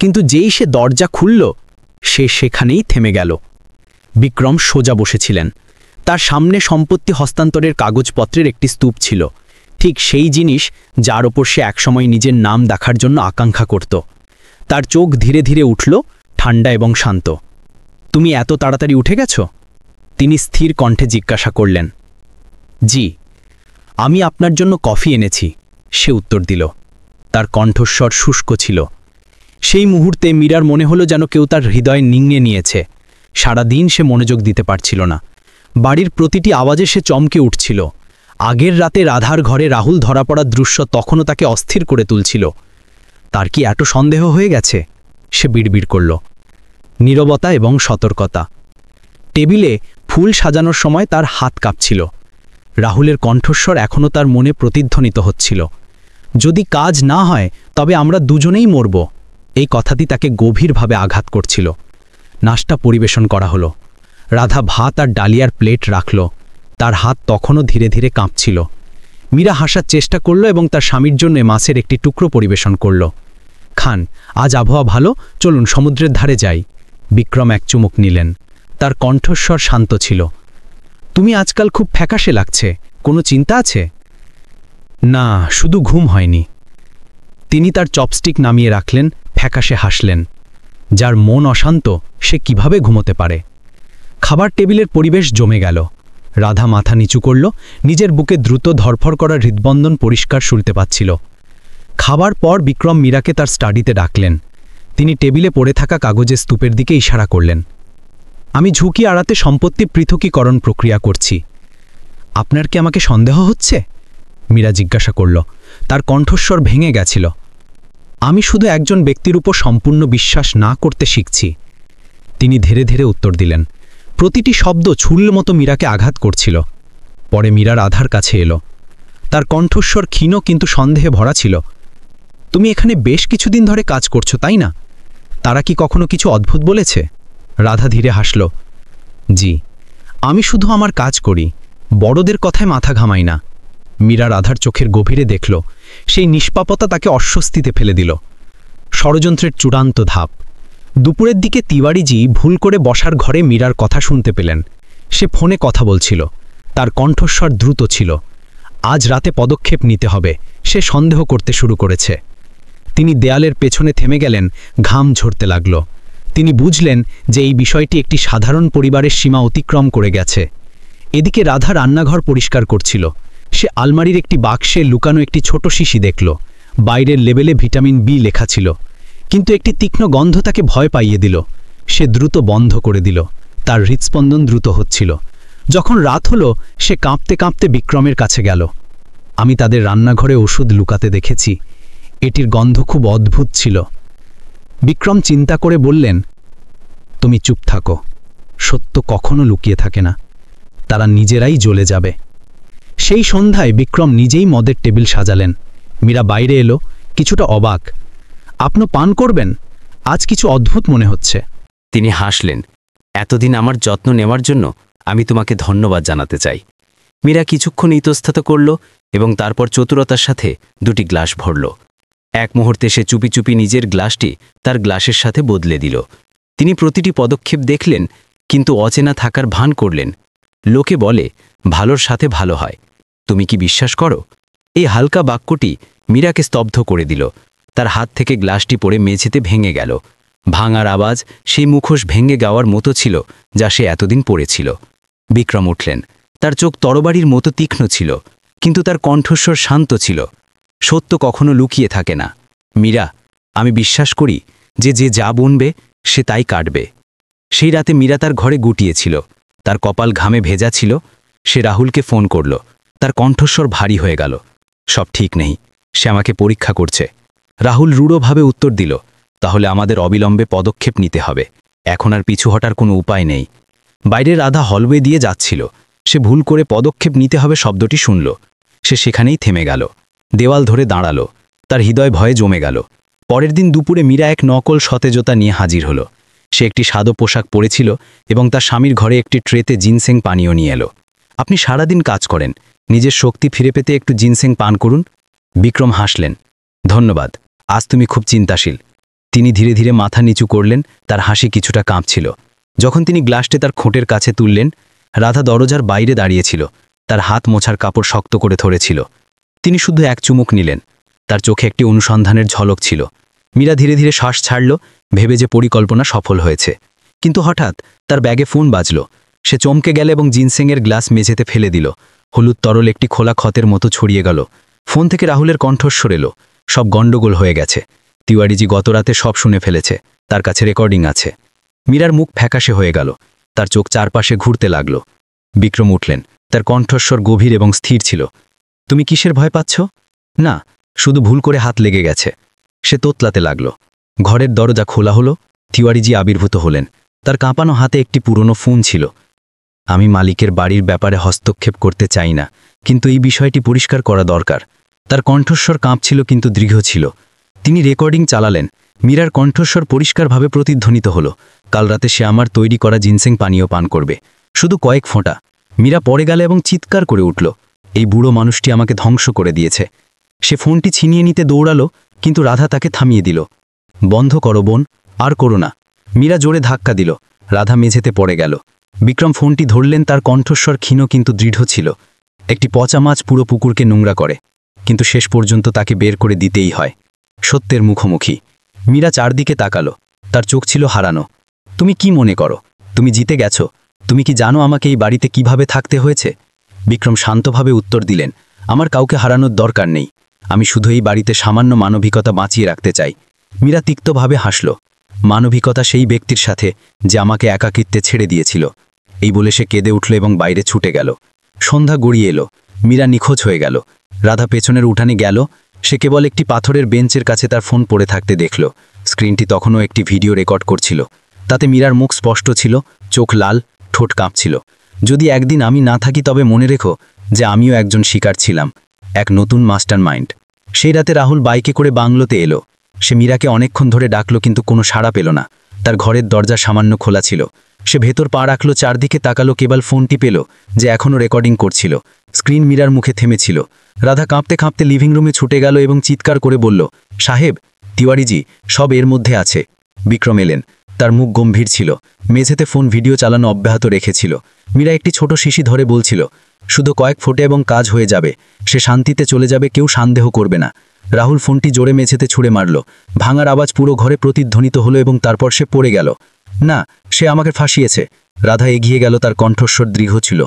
কিন্তু যেই সে দরজা খুলল সে সেখানেই থেমে গেল। বিক্রম সোজা বসেছিলেন। তার সামনে সম্পত্তি হস্তান্তরের কাগজপত্রের একটি স্তূপ ছিল, ঠিক সেই জিনিস যার ওপর সে একসময় নিজের নাম দেখার জন্য আকাঙ্ক্ষা করত। তার চোখ ধীরে ধীরে উঠল, ঠান্ডা এবং শান্ত। তুমি এত তাড়াতাড়ি উঠে গেছ? তিনি স্থির কণ্ঠে জিজ্ঞাসা করলেন। জি, আমি আপনার জন্য কফি এনেছি, সে উত্তর দিল। তার কণ্ঠস্বর শুষ্ক ছিল। সেই মুহূর্তে মীরার মনে হলো যেন কেউ তার হৃদয় নিংড়ে নিয়েছে। সারাদিন সে মনোযোগ দিতে পারছিল না। বাড়ির প্রতিটি আওয়াজে সে চমকে উঠছিল। আগের রাতে রাধার ঘরে রাহুল ধরা পড়ার দৃশ্য তখনও তাকে অস্থির করে তুলছিল। তার কি এত সন্দেহ হয়ে গেছে? সে বিড়বিড় করল। নীরবতা এবং সতর্কতা। টেবিলে ফুল সাজানোর সময় তার হাত কাঁপছিল। রাহুলের কণ্ঠস্বর এখনও তার মনে প্রতিধ্বনিত হচ্ছিল। যদি কাজ না হয় তবে আমরা দুজনেই মরব। এই কথাটি তাকে গভীরভাবে আঘাত করছিল। নাশতা পরিবেশন করা হলো। রাধা ভাত আর ডালিয়ার প্লেট রাখল। তার হাত তখনও ধীরে ধীরে কাঁপছিল। মীরা হাসার চেষ্টা করল এবং তার স্বামীর জন্য মাছের একটি টুকরো পরিবেশন করল। খান, আজ আবহাওয়া ভালো, চলুন সমুদ্রের ধারে যাই। বিক্রম এক চুমুক নিলেন। তার কণ্ঠস্বর শান্ত ছিল। তুমি আজকাল খুব ফ্যাকাশে লাগছে, কোনো চিন্তা আছে? না, শুধু ঘুম হয়নি। তিনি তার চপস্টিক নামিয়ে রাখলেন, ফ্যাকাশে হাসলেন। যার মন অশান্ত সে কিভাবে ঘুমোতে পারে? খাবার টেবিলের পরিবেশ জমে গেল। রাধা মাথা নিচু করল, নিজের বুকে দ্রুত ধরফর করা হৃদবন্ধন পরিষ্কার শুনতে পাচ্ছিল। খাবার পর বিক্রম মীরাকে তার স্টাডিতে ডাকলেন। তিনি টেবিলে পড়ে থাকা কাগজের স্তূপের দিকে ইশারা করলেন। আমি ঝুঁকি এড়াতে সম্পত্তি পৃথকীকরণ প্রক্রিয়া করছি। আপনার কি আমাকে সন্দেহ হচ্ছে? মীরা জিজ্ঞাসা করল। তার কণ্ঠস্বর ভেঙে গেছিল। আমি শুধু একজন ব্যক্তির উপর সম্পূর্ণ বিশ্বাস না করতে শিখছি। তিনি ধীরে ধীরে উত্তর দিলেন। প্রতিটি শব্দ ছুরির মতো মীরাকে আঘাত করছিল। পরে মীরা রাধার কাছে এলো। তার কণ্ঠস্বর ক্ষীণ কিন্তু সন্দেহে ভরা ছিল। তুমি এখানে বেশ কিছুদিন ধরে কাজ করছো, তাই না? তারা কি কখনো কিছু অদ্ভুত বলেছে? রাধা ধীরে হাসল। জি, আমি শুধু আমার কাজ করি, বড়দের কথায় মাথা ঘামাই না। মীরা রাধার চোখের গভীরে দেখল। সেই নিষ্পাপতা তাকে অস্বস্তিতে ফেলে দিল। ষড়যন্ত্রের চূড়ান্ত ধাপ। দুপুরের দিকে তিওয়ারিজি ভুল করে বসার ঘরে মীরার কথা শুনতে পেলেন। সে ফোনে কথা বলছিল। তার কণ্ঠস্বর দ্রুত ছিল। আজ রাতে পদক্ষেপ নিতে হবে, সে সন্দেহ করতে শুরু করেছে। তিনি দেয়ালের পেছনে থেমে গেলেন, ঘাম ঝরতে লাগল। তিনি বুঝলেন যে এই বিষয়টি একটি সাধারণ পরিবারের সীমা অতিক্রম করে গেছে। এদিকে রাধা রান্নাঘর পরিষ্কার করছিল। সে আলমারির একটি বাক্সে লুকানো একটি ছোট শিশি দেখল। বাইরের লেবেলে ভিটামিন বি লেখা ছিল, কিন্তু একটি তীক্ষ্ণ গন্ধ তাকে ভয় পাইয়ে দিল। সে দ্রুত বন্ধ করে দিল। তার হৃৎস্পন্দন দ্রুত হচ্ছিল। যখন রাত হলো সে কাঁপতে কাঁপতে বিক্রমের কাছে গেল। আমি তাদের রান্নাঘরে ওষুধ লুকাতে দেখেছি। এটির গন্ধ খুব অদ্ভুত ছিল। বিক্রম চিন্তা করে বললেন, তুমি চুপ থাকো। সত্য কখনো লুকিয়ে থাকে না, তারা নিজেরাই জ্বলে যাবে। সেই সন্ধ্যায় বিক্রম নিজেই মদের টেবিল সাজালেন। মীরা বাইরে এলো, কিছুটা অবাক। আপনি পান করবেন? আজ কিছু অদ্ভুত মনে হচ্ছে। তিনি হাসলেন। এতদিন আমার যত্ন নেওয়ার জন্য আমি তোমাকে ধন্যবাদ জানাতে চাই। মীরা কিছুক্ষণ ইতস্তত করল এবং তারপর চতুরতার সাথে দুটি গ্লাস ভরল। এক মুহূর্তে সে চুপি চুপি নিজের গ্লাসটি তার গ্লাসের সাথে বদলে দিল। তিনি প্রতিটি পদক্ষেপ দেখলেন, কিন্তু অচেনা থাকার ভান করলেন। লোকে বলে, ভালোর সাথে ভালো হয়। তুমি কি বিশ্বাস করো? এই হালকা বাক্যটি মীরাকে স্তব্ধ করে দিল। তার হাত থেকে গ্লাসটি পড়ে মেঝেতে ভেঙে গেল। ভাঙার আওয়াজ সেই মুখোশ ভেঙে যাওয়ার মতো ছিল যা সে এতদিন পড়েছিল। বিক্রম উঠলেন। তার চোখ তরবারির মতো তীক্ষ্ণ ছিল, কিন্তু তার কণ্ঠস্বর শান্ত ছিল। সত্য কখনো লুকিয়ে থাকে না। মীরা, আমি বিশ্বাস করি যে যে যা বুনবে সে তাই কাটবে। সেই রাতে মীরা তার ঘরে গুটিয়েছিল। তার কপাল ঘামে ভেজা ছিল। সে রাহুলকে ফোন করল। তার কণ্ঠস্বর ভারী হয়ে গেল। সব ঠিক নেই, সে আমাকে পরীক্ষা করছে। রাহুল রূঢ়ভাবে উত্তর দিল, তাহলে আমাদের অবিলম্বে পদক্ষেপ নিতে হবে। এখন আর পিছু হটার কোনো উপায় নেই। বাইরে রাধা হলওয়ে দিয়ে যাচ্ছিল। সে ভুল করে পদক্ষেপ নিতে হবে শব্দটি শুনল। সে সেখানেই থেমে গেল। দেওয়াল ধরে দাঁড়ালো। তার হৃদয় ভয়ে জমে গেল। পরের দিন দুপুরে মীরা এক নকল সতেজতা নিয়ে হাজির হলো। সে একটি সাদা পোশাক পরেছিল এবং তার স্বামীর ঘরে একটি ট্রেতে জিনসেং পানীয় নিয়ে এলো। আপনি সারাদিন কাজ করেন, নিজের শক্তি ফিরে পেতে একটু জিনসেং পান করুন। বিক্রম হাসলেন। ধন্যবাদ, আজ তুমি খুব চিন্তাশীল। তিনি ধীরে ধীরে মাথা নিচু করলেন, তার হাসি কিছুটা কাঁপছিল। যখন তিনি গ্লাসটি তার খোঁটের কাছে তুললেন, রাধা দরজার বাইরে দাঁড়িয়েছিল, তার হাত মোছার কাপড় শক্ত করে ধরেছিল। তিনি শুধু এক চুমুক নিলেন, তার চোখে একটি অনুসন্ধানের ঝলক ছিল। মীরা ধীরে ধীরে শ্বাস ছাড়ল, ভেবে যে পরিকল্পনা সফল হয়েছে। কিন্তু হঠাৎ তার ব্যাগে ফোন বাজল। সে চমকে গেল এবং জিনসেংয়ের গ্লাস মেঝেতে ফেলে দিল। হলুদ তরল একটি খোলা ক্ষতের মতো ছড়িয়ে গেল। ফোন থেকে রাহুলের কণ্ঠস্বর এলো, সব গণ্ডগোল হয়ে গেছে। তিওয়ারিজি গতরাতে সব শুনে ফেলেছে, তার কাছে রেকর্ডিং আছে। মীরার মুখ ফ্যাকাশে হয়ে গেল, তার চোখ চারপাশে ঘুরতে লাগল। বিক্রম উঠলেন, তার কণ্ঠস্বর গভীর এবং স্থির ছিল। তুমি কিসের ভয় পাচ্ছ? না, শুধু ভুল করে হাত লেগে গেছে। সে তোতলাতে লাগল। ঘরের দরজা খোলা হলো, তিওয়ারিজি আবির্ভূত হলেন। তার কাঁপানো হাতে একটি পুরনো ফোন ছিল। আমি মালিকের বাড়ির ব্যাপারে হস্তক্ষেপ করতে চাই না, কিন্তু এই বিষয়টি পরিষ্কার করা দরকার। তার কণ্ঠস্বর কাঁপছিল কিন্তু দৃঢ় ছিল। তিনি রেকর্ডিং চালালেন। মীরার কণ্ঠস্বর পরিষ্কারভাবে প্রতিধ্বনিত হলো, কাল রাতে সে আমার তৈরি করা জিনসেং পানীয় পান করবে, শুধু কয়েক ফোঁটা। মীরা পড়ে গেল এবং চিৎকার করে উঠল, এই বুড়ো মানুষটি আমাকে ধ্বংস করে দিয়েছে। সে ফোনটি ছিনিয়ে নিতে দৌড়ালো, কিন্তু রাধা তাকে থামিয়ে দিল। বন্ধ করো বোন, আর করো না। মীরা জোরে ধাক্কা দিল, রাধা মেঝেতে পড়ে গেল। বিক্রম ফোনটি ধরলেন, তার কণ্ঠস্বর ক্ষীণ কিন্তু দৃঢ় ছিল। একটি পচা মাছ পুরো পুকুরকে নোংরা করে, কিন্তু শেষ পর্যন্ত তাকে বের করে দিতেই হয়। সত্যের মুখোমুখি। মীরা চারদিকে তাকালো, তার চোখ ছিল হারানো। তুমি কি মনে করো তুমি জিতে গেছো? তুমি কি জানো আমাকে এই বাড়িতে কিভাবে থাকতে হয়েছে? বিক্রম শান্তভাবে উত্তর দিলেন, আমার কাউকে হারানোর দরকার নেই, আমি শুধু এই বাড়িতে সামান্য মানবিকতা বাঁচিয়ে রাখতে চাই। মীরা তিক্তভাবে হাসল, মানবিকতা সেই ব্যক্তির সাথে যে আমাকে একাকিত্বে ছেড়ে দিয়েছিল। এই বলে সে কেঁদে উঠল এবং বাইরে ছুটে গেল। সন্ধ্যা গড়িয়ে এলো, মীরা নিখোঁজ হয়ে গেল। রাধা পেছনের উঠানে গেল, সে কেবল একটি পাথরের বেঞ্চের কাছে তার ফোন পড়ে থাকতে দেখল। স্ক্রিনটি তখনও একটি ভিডিও রেকর্ড করছিল। তাতে মীরার মুখ স্পষ্ট ছিল, চোখ লাল, ঠোঁট কাঁপছিল। যদি একদিন আমি না থাকি তবে মনে রেখো যে আমিও একজন শিকার ছিলাম, এক নতুন মাস্টার মাইন্ড। সেই রাতে রাহুল বাইকে করে বাংলোতে এলো। সে মীরাকে অনেকক্ষণ ধরে ডাকল কিন্তু কোনো সাড়া পেল না। তার ঘরের দরজা সামান্য খোলা ছিল। সে ভেতর পা রাখল, চারদিকে তাকালো, কেবল ফোনটি পেল যে এখনও রেকর্ডিং করছিল। স্ক্রিন মীরার মুখে থেমেছিল। রাধা কাঁপতে কাঁপতে লিভিং রুমে ছুটে গেল এবং চিৎকার করে বলল, সাহেব, তিওয়ারিজি, সব এর মধ্যে আছে। বিক্রম এলেন, তার মুখ গম্ভীর ছিল। মেঝেতে ফোন ভিডিও চালানো অব্যাহত রেখেছিল। মীরা একটি ছোট শিশি ধরে বলছিল, শুধু কয়েক ফোঁটে এবং কাজ হয়ে যাবে, সে শান্তিতে চলে যাবে, কেউ সন্দেহ করবে না। রাহুল ফোনটি জোরে মেঝেতে ছুঁড়ে মারল। ভাঙার আওয়াজ পুরো ঘরে প্রতিধ্বনিত হলো এবং তারপর সে পড়ে গেল। না, সে আমাকে ফাঁসিয়েছে। রাধা এগিয়ে গেল, তার কণ্ঠস্বর দৃঢ় ছিল।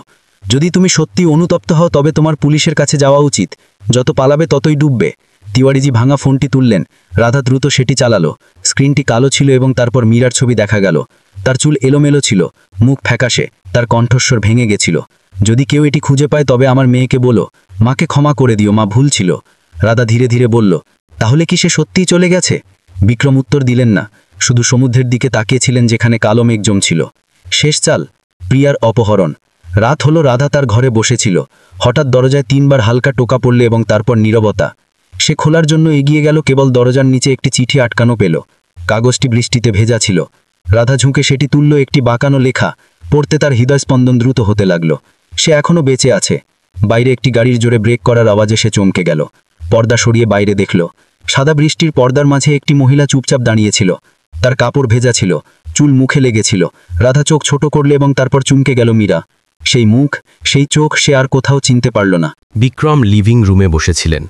যদি তুমি সত্যি অনুতপ্ত হও তবে তোমার পুলিশের কাছে যাওয়া উচিত, যত পালাবে ততই ডুববে। তিওয়ারিজি ভাঙা ফোনটি তুললেন। রাধা দ্রুত সেটি চালালো। স্ক্রিনটি কালো ছিল এবং তারপর মীরার ছবি দেখা গেল। তার চুল এলোমেলো ছিল, মুখ ফ্যাকাশে, তার কণ্ঠস্বর ভেঙে গেছিল। যদি কেউ এটি খুঁজে পায় তবে আমার মেয়েকে বলো, মাকে ক্ষমা করে দিও, মা ভুল ছিল। রাধা ধীরে ধীরে বলল, তাহলে কি সে সত্যিই চলে গেছে? বিক্রম উত্তর দিলেন না, শুধু সমুদ্রের দিকে তাকিয়েছিলেন যেখানে কালো মেঘ জমছিল। শেষ চাল, প্রিয়ার অপহরণ। রাত হলো, রাধা তার ঘরে বসেছিল। হঠাৎ দরজায় 3 বার হালকা টোকা পড়ল এবং তারপর নীরবতা। সে খোলার জন্য এগিয়ে গেল, কেবল দরজার নিচে একটি চিঠি আটকানো পেল। কাগজটি বৃষ্টিতে ভেজা ছিল। রাধা ঝুঁকে সেটি তুলল, একটি বাঁকানো লেখা। পড়তে তার হৃদয়স্পন্দন দ্রুত হতে লাগল। সে এখনও বেঁচে আছে। বাইরে একটি গাড়ির জোরে ব্রেক করার আওয়াজে সে চমকে গেল। পর্দা সরিয়ে বাইরে দেখল, সাদা বৃষ্টির পর্দার মাঝে একটি মহিলা চুপচাপ দাঁড়িয়েছিল। তার কাপড় ভেজা ছিল, চুল মুখে লেগেছিল। রাধা চোখ ছোট করল এবং তারপর চমকে গেল মীরা। সেই মুখ, সেই চোখ সে আর কোথাও চিনতে পারল না। বিক্রম লিভিং রুমে বসেছিলেন।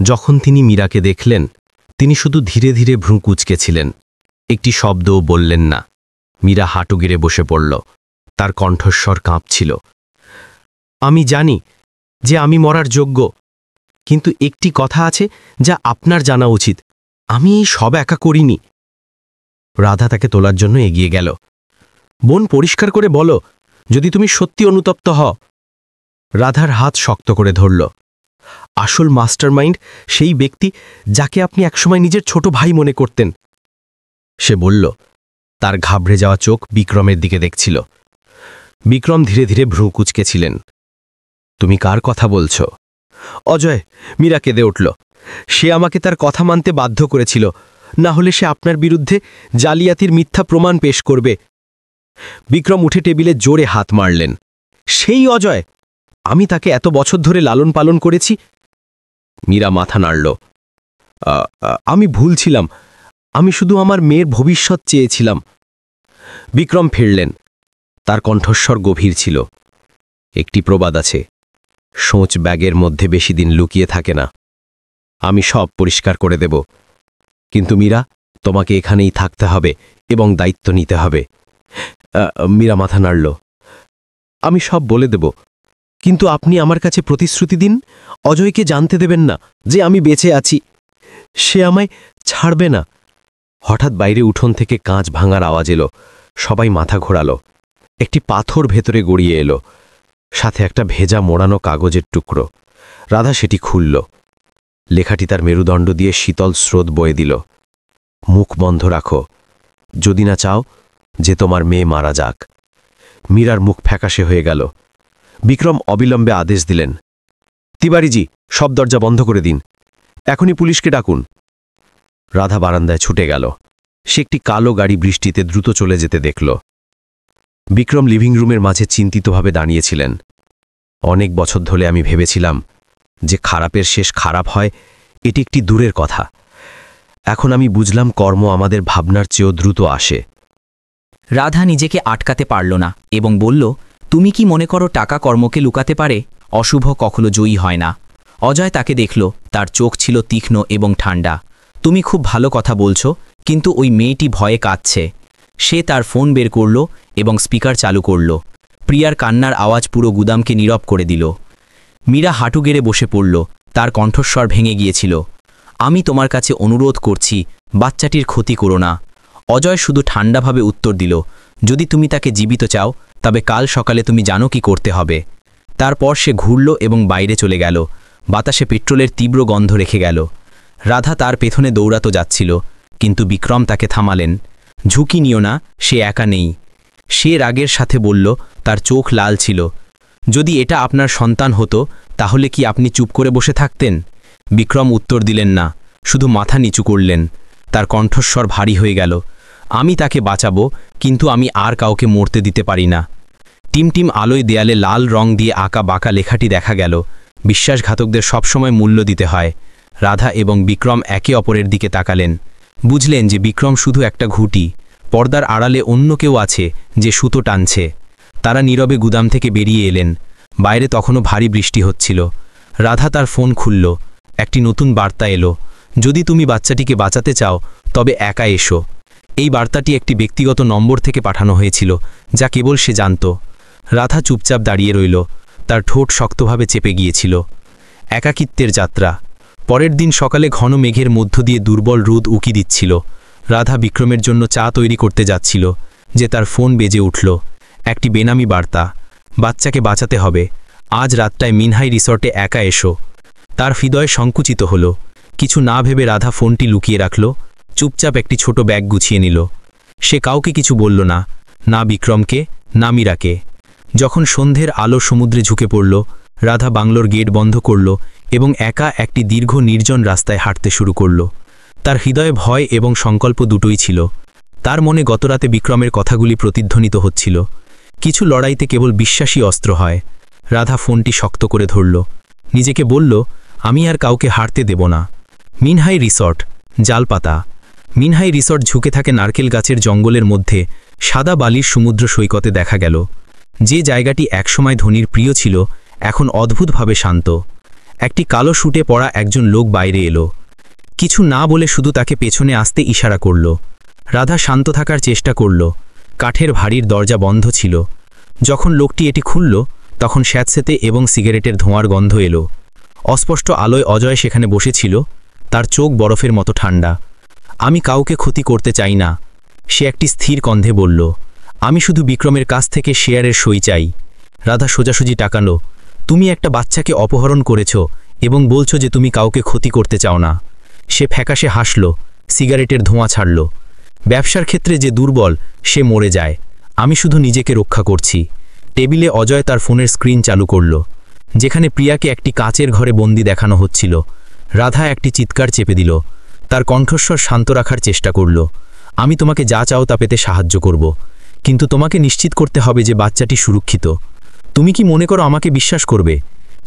যখন তিনি মীরাকে দেখলেন, তিনি শুধু ধীরে ধীরে ভ্রু কুঁচকেছিলেন, একটি শব্দও বললেন না। মীরা হাঁটু গেড়ে বসে পড়ল, তার কণ্ঠস্বর কাঁপছিল। আমি জানি যে আমি মরার যোগ্য, কিন্তু একটি কথা আছে যা আপনার জানা উচিত, আমি এই সব একা করিনি। রাধা তাকে তোলার জন্য এগিয়ে গেল। বোন, পরিষ্কার করে বলো যদি তুমি সত্যি অনুতপ্ত হও। রাধার হাত শক্ত করে ধরল। আসল মাস্টারমাইন্ড সেই ব্যক্তি যাকে আপনি একসময় নিজের ছোট ভাই মনে করতেন, সে বলল। তার ঘাবড়ে যাওয়া চোখ বিক্রমের দিকে দেখছিল। বিক্রম ধীরে ধীরে ভ্রু কুঁচকেছিলেন। তুমি কার কথা বলছ? অজয়, মীরা কেঁদে উঠল। সে আমাকে তার কথা মানতে বাধ্য করেছিল, না হলে সে আপনার বিরুদ্ধে জালিয়াতির মিথ্যা প্রমাণ পেশ করবে। বিক্রম উঠে টেবিলে জোরে হাত মারলেন। সেই অজয়, আমি তাকে এত বছর ধরে লালন পালন করেছি। মীরা মাথা নাড়ল। আমি ভুল ছিলাম, আমি শুধু আমার মেয়ের ভবিষ্যৎ চেয়েছিলাম। বিক্রম ফিরলেন। তার কণ্ঠস্বর গভীর ছিল। একটি প্রবাদ আছে, সোঁচ ব্যাগের মধ্যে বেশি দিন লুকিয়ে থাকে না। আমি সব পরিষ্কার করে দেব, কিন্তু মীরা, তোমাকে এখানেই থাকতে হবে এবং দায়িত্ব নিতে হবে। মীরা মাথা নাড়ল। আমি সব বলে দেব, কিন্তু আপনি আমার কাছে প্রতিশ্রুতি দিন, অজয়কে জানতে দেবেন না যে আমি বেঁচে আছি। সে আমায় ছাড়বে না। হঠাৎ বাইরে উঠোন থেকে কাঁচ ভাঙার আওয়াজ এলো। সবাই মাথা ঘোরালো। একটি পাথর ভেতরে গড়িয়ে এলো, সাথে একটা ভেজা মোড়ানো কাগজের টুকরো। রাধা সেটি খুলল। লেখাটি তার মেরুদণ্ড দিয়ে শীতল স্রোত বয়ে দিল। মুখ বন্ধ রাখো, যদি না চাও যে তোমার মেয়ে মারা যাক। মীরার মুখ ফ্যাকাশে হয়ে গেল। বিক্রম অবিলম্বে আদেশ দিলেন, তিওয়ারিজি, সব দরজা বন্ধ করে দিন, এখনই পুলিশকে ডাকুন। রাধা বারান্দায় ছুটে গেল। সে একটি কালো গাড়ি বৃষ্টিতে দ্রুত চলে যেতে দেখল। বিক্রম লিভিং রুমের মাঝে চিন্তিতভাবে দাঁড়িয়েছিলেন। অনেক বছর ধরে আমি ভেবেছিলাম যে খারাপের শেষ খারাপ হয়, এটি একটি দূরের কথা। এখন আমি বুঝলাম কর্ম আমাদের ভাবনার চেয়েও দ্রুত আসে। রাধা নিজেকে আটকাতে পারল না এবং বলল, তুমি কি মনে করো টাকা কর্মকে লুকাতে পারে? অশুভ কখনো জয়ী হয় না। অজয় তাকে দেখল। তার চোখ ছিল তীক্ষ্ণ এবং ঠান্ডা। তুমি খুব ভালো কথা বলছো, কিন্তু ওই মেয়েটি ভয়ে কাঁদছে। সে তার ফোন বের করল এবং স্পিকার চালু করল। প্রিয়ার কান্নার আওয়াজ পুরো গুদামকে নীরব করে দিল। মীরা হাঁটু গেড়ে বসে পড়ল। তার কণ্ঠস্বর ভেঙে গিয়েছিল। আমি তোমার কাছে অনুরোধ করছি, বাচ্চাটির ক্ষতি করো না। অজয় শুধু ঠান্ডাভাবে উত্তর দিল, যদি তুমি তাকে জীবিত চাও তবে কাল সকালে তুমি জানো কি করতে হবে। তারপর সে ঘুরল এবং বাইরে চলে গেল। বাতাসে পেট্রোলের তীব্র গন্ধ রেখে গেল। রাধা তার পেছনে দৌড়াতে যাচ্ছিল, কিন্তু বিক্রম তাকে থামালেন। ঝুঁকি নিও না, সে একা নেই। সে রাগের সাথে বলল, তার চোখ লাল ছিল, যদি এটা আপনার সন্তান হতো তাহলে কি আপনি চুপ করে বসে থাকতেন? বিক্রম উত্তর দিলেন না, শুধু মাথা নিচু করলেন। তার কণ্ঠস্বর ভারী হয়ে গেল। আমি তাকে বাঁচাবো, কিন্তু আমি আর কাউকে মরতে দিতে পারি না। টিমটিম আলোয় দেয়ালে লাল রং দিয়ে আঁকা বাঁকা লেখাটি দেখা গেল, বিশ্বাসঘাতকদের সবসময় মূল্য দিতে হয়। রাধা এবং বিক্রম একে অপরের দিকে তাকালেন। বুঝলেন যে বিক্রম শুধু একটা ঘুঁটি, পর্দার আড়ালে অন্য কেউ আছে যে সুতো টানছে। তারা নীরবে গুদাম থেকে বেরিয়ে এলেন। বাইরে তখনও ভারী বৃষ্টি হচ্ছিল। রাধা তার ফোন খুলল। একটি নতুন বার্তা এলো, যদি তুমি বাচ্চাটিকে বাঁচাতে চাও তবে একা এসো। এই বার্তাটি একটি ব্যক্তিগত নম্বর থেকে পাঠানো হয়েছিল, যা কেবল সে জানত। রাধা চুপচাপ দাঁড়িয়ে রইল। তার ঠোঁট শক্তভাবে চেপে গিয়েছিল। একাকিত্বের যাত্রা। পরের দিন সকালে ঘন মেঘের মধ্য দিয়ে দুর্বল রোদ উকি দিচ্ছিল। রাধা বিক্রমের জন্য চা তৈরি করতে যাচ্ছিল যে তার ফোন বেজে উঠল। একটি বেনামি বার্তা, বাচ্চাকে বাঁচাতে হবে, আজ রাতটায় মিনহাই রিসর্টে একা এসো। তার হৃদয় সংকুচিত হল। কিছু না ভেবে রাধা ফোনটি লুকিয়ে রাখল। চুপচাপ একটি ছোট ব্যাগ গুছিয়ে নিল। সে কাউকে কিছু বলল না, না বিক্রমকে, না মীরাকে। যখন সন্ধ্যের আলো সমুদ্রে ঝুঁকে পড়ল, রাধা বাংলোর গেট বন্ধ করল এবং একা একটি দীর্ঘ নির্জন রাস্তায় হাঁটতে শুরু করল। তার হৃদয়ে ভয় এবং সংকল্প দুটোই ছিল। তার মনে গতরাতে বিক্রমের কথাগুলি প্রতিধ্বনিত হচ্ছিল, কিছু লড়াইতে কেবল বিশ্বাসী অস্ত্র হয়। রাধা ফোনটি শক্ত করে ধরল। নিজেকে বলল, আমি আর কাউকে হারতে দেব না। মিনহাই রিসর্ট, জালপাতা। মিনহাই রিসর্ট ঝুঁকে থাকে নারকেল গাছের জঙ্গলের মধ্যে। সাদা বালির সমুদ্র সৈকতে দেখা গেল। যে জায়গাটি একসময় ধোনির প্রিয় ছিল, এখন অদ্ভুতভাবে শান্ত। একটি কালো শুটে পরা একজন লোক বাইরে এলো। কিছু না বলে শুধু তাকে পেছনে আসতে ইশারা করল। রাধা শান্ত থাকার চেষ্টা করল। কাঠের ভারীর দরজা বন্ধ ছিল। যখন লোকটি এটি খুলল, তখন স্যাঁতস্যাঁতে এবং সিগারেটের ধোঁয়ার গন্ধ এলো। অস্পষ্ট আলোয় অজয় সেখানে বসেছিল। তার চোখ বরফের মতো ঠান্ডা। আমি কাউকে ক্ষতি করতে চাই না, সে একটি স্থির কণ্ঠে বলল। আমি শুধু বিক্রমের কাছ থেকে শেয়ারের সই চাই। রাধা সোজাসুজি তাকালো। তুমি একটা বাচ্চাকে অপহরণ করেছ এবং বলছো যে তুমি কাউকে ক্ষতি করতে চাও না। সে ফ্যাকাশে হাসল, সিগারেটের ধোঁয়া ছাড়ল। ব্যবসার ক্ষেত্রে যে দুর্বল সে মরে যায়। আমি শুধু নিজেকে রক্ষা করছি। টেবিলে অজয় তার ফোনের স্ক্রিন চালু করল, যেখানে প্রিয়াকে একটি কাচের ঘরে বন্দি দেখানো হচ্ছিল। রাধা একটি চিৎকার চেপে দিল। তার কণ্ঠস্বর শান্ত রাখার চেষ্টা করল। আমি তোমাকে যা চাও তা পেতে সাহায্য করব, কিন্তু তোমাকে নিশ্চিত করতে হবে যে বাচ্চাটি সুরক্ষিত। তুমি কি মনে করো আমাকে বিশ্বাস করবে?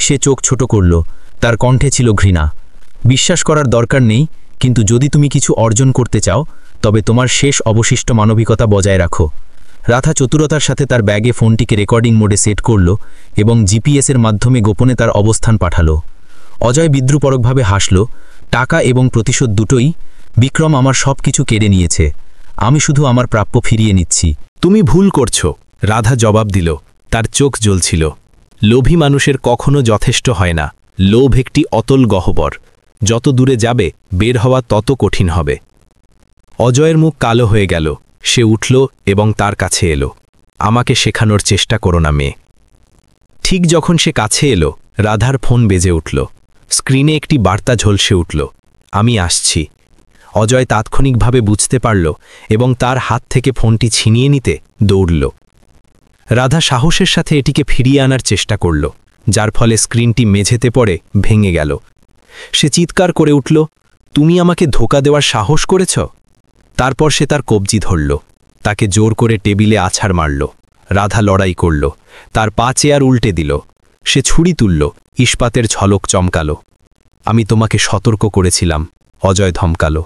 সে চোখ ছোট করল। তার কণ্ঠে ছিল ঘৃণা। বিশ্বাস করার দরকার নেই, কিন্তু যদি তুমি কিছু অর্জন করতে চাও তবে তোমার শেষ অবশিষ্ট মানবিকতা বজায় রাখো। রাধা চতুরতার সাথে তার ব্যাগে ফোনটিকে রেকর্ডিং মোডে সেট করল এবং জিপিএসের মাধ্যমে গোপনে তার অবস্থান পাঠালো। অজয় বিদ্রুপরকভাবে হাসল। টাকা এবং প্রতিশোধ দুটোই। বিক্রম আমার সব কিছু কেড়ে নিয়েছে, আমি শুধু আমার প্রাপ্য ফিরিয়ে নিচ্ছি। তুমি ভুল করছো, রাধা জবাব দিল। তার চোখ জ্বলছিল। লোভী মানুষের কখনো যথেষ্ট হয় না। লোভ একটি অতল গহ্বর, যত দূরে যাবে বের হওয়া তত কঠিন হবে। অজয়ের মুখ কালো হয়ে গেল। সে উঠল এবং তার কাছে এলো। আমাকে শেখানোর চেষ্টা করো না মেয়ে। ঠিক যখন সে কাছে এলো, রাধার ফোন বেজে উঠল। স্ক্রিনে একটি বার্তা ঝলসে উঠল, আমি আসছি। অজয় তাৎক্ষণিকভাবে বুঝতে পারল এবং তার হাত থেকে ফোনটি ছিনিয়ে নিতে দৌড়ল। রাধা সাহসের সাথে এটিকে ফিরিয়ে আনার চেষ্টা করল, যার ফলে স্ক্রিনটি মেঝেতে পড়ে ভেঙে গেল। সে চিৎকার করে উঠল, তুমি আমাকে ধোঁকা দেওয়ার সাহস করেছ? তারপর সে তার কবজি ধরল, তাকে জোর করে টেবিলে আছাড় মারল। রাধা লড়াই করল, তার পা চেয়ার উল্টে দিল। সে ছুরি তুলল, ইস্পাতের ঝলক চমকালো। আমি তোমাকে সতর্ক করেছিলাম, অজয় ধমকালো।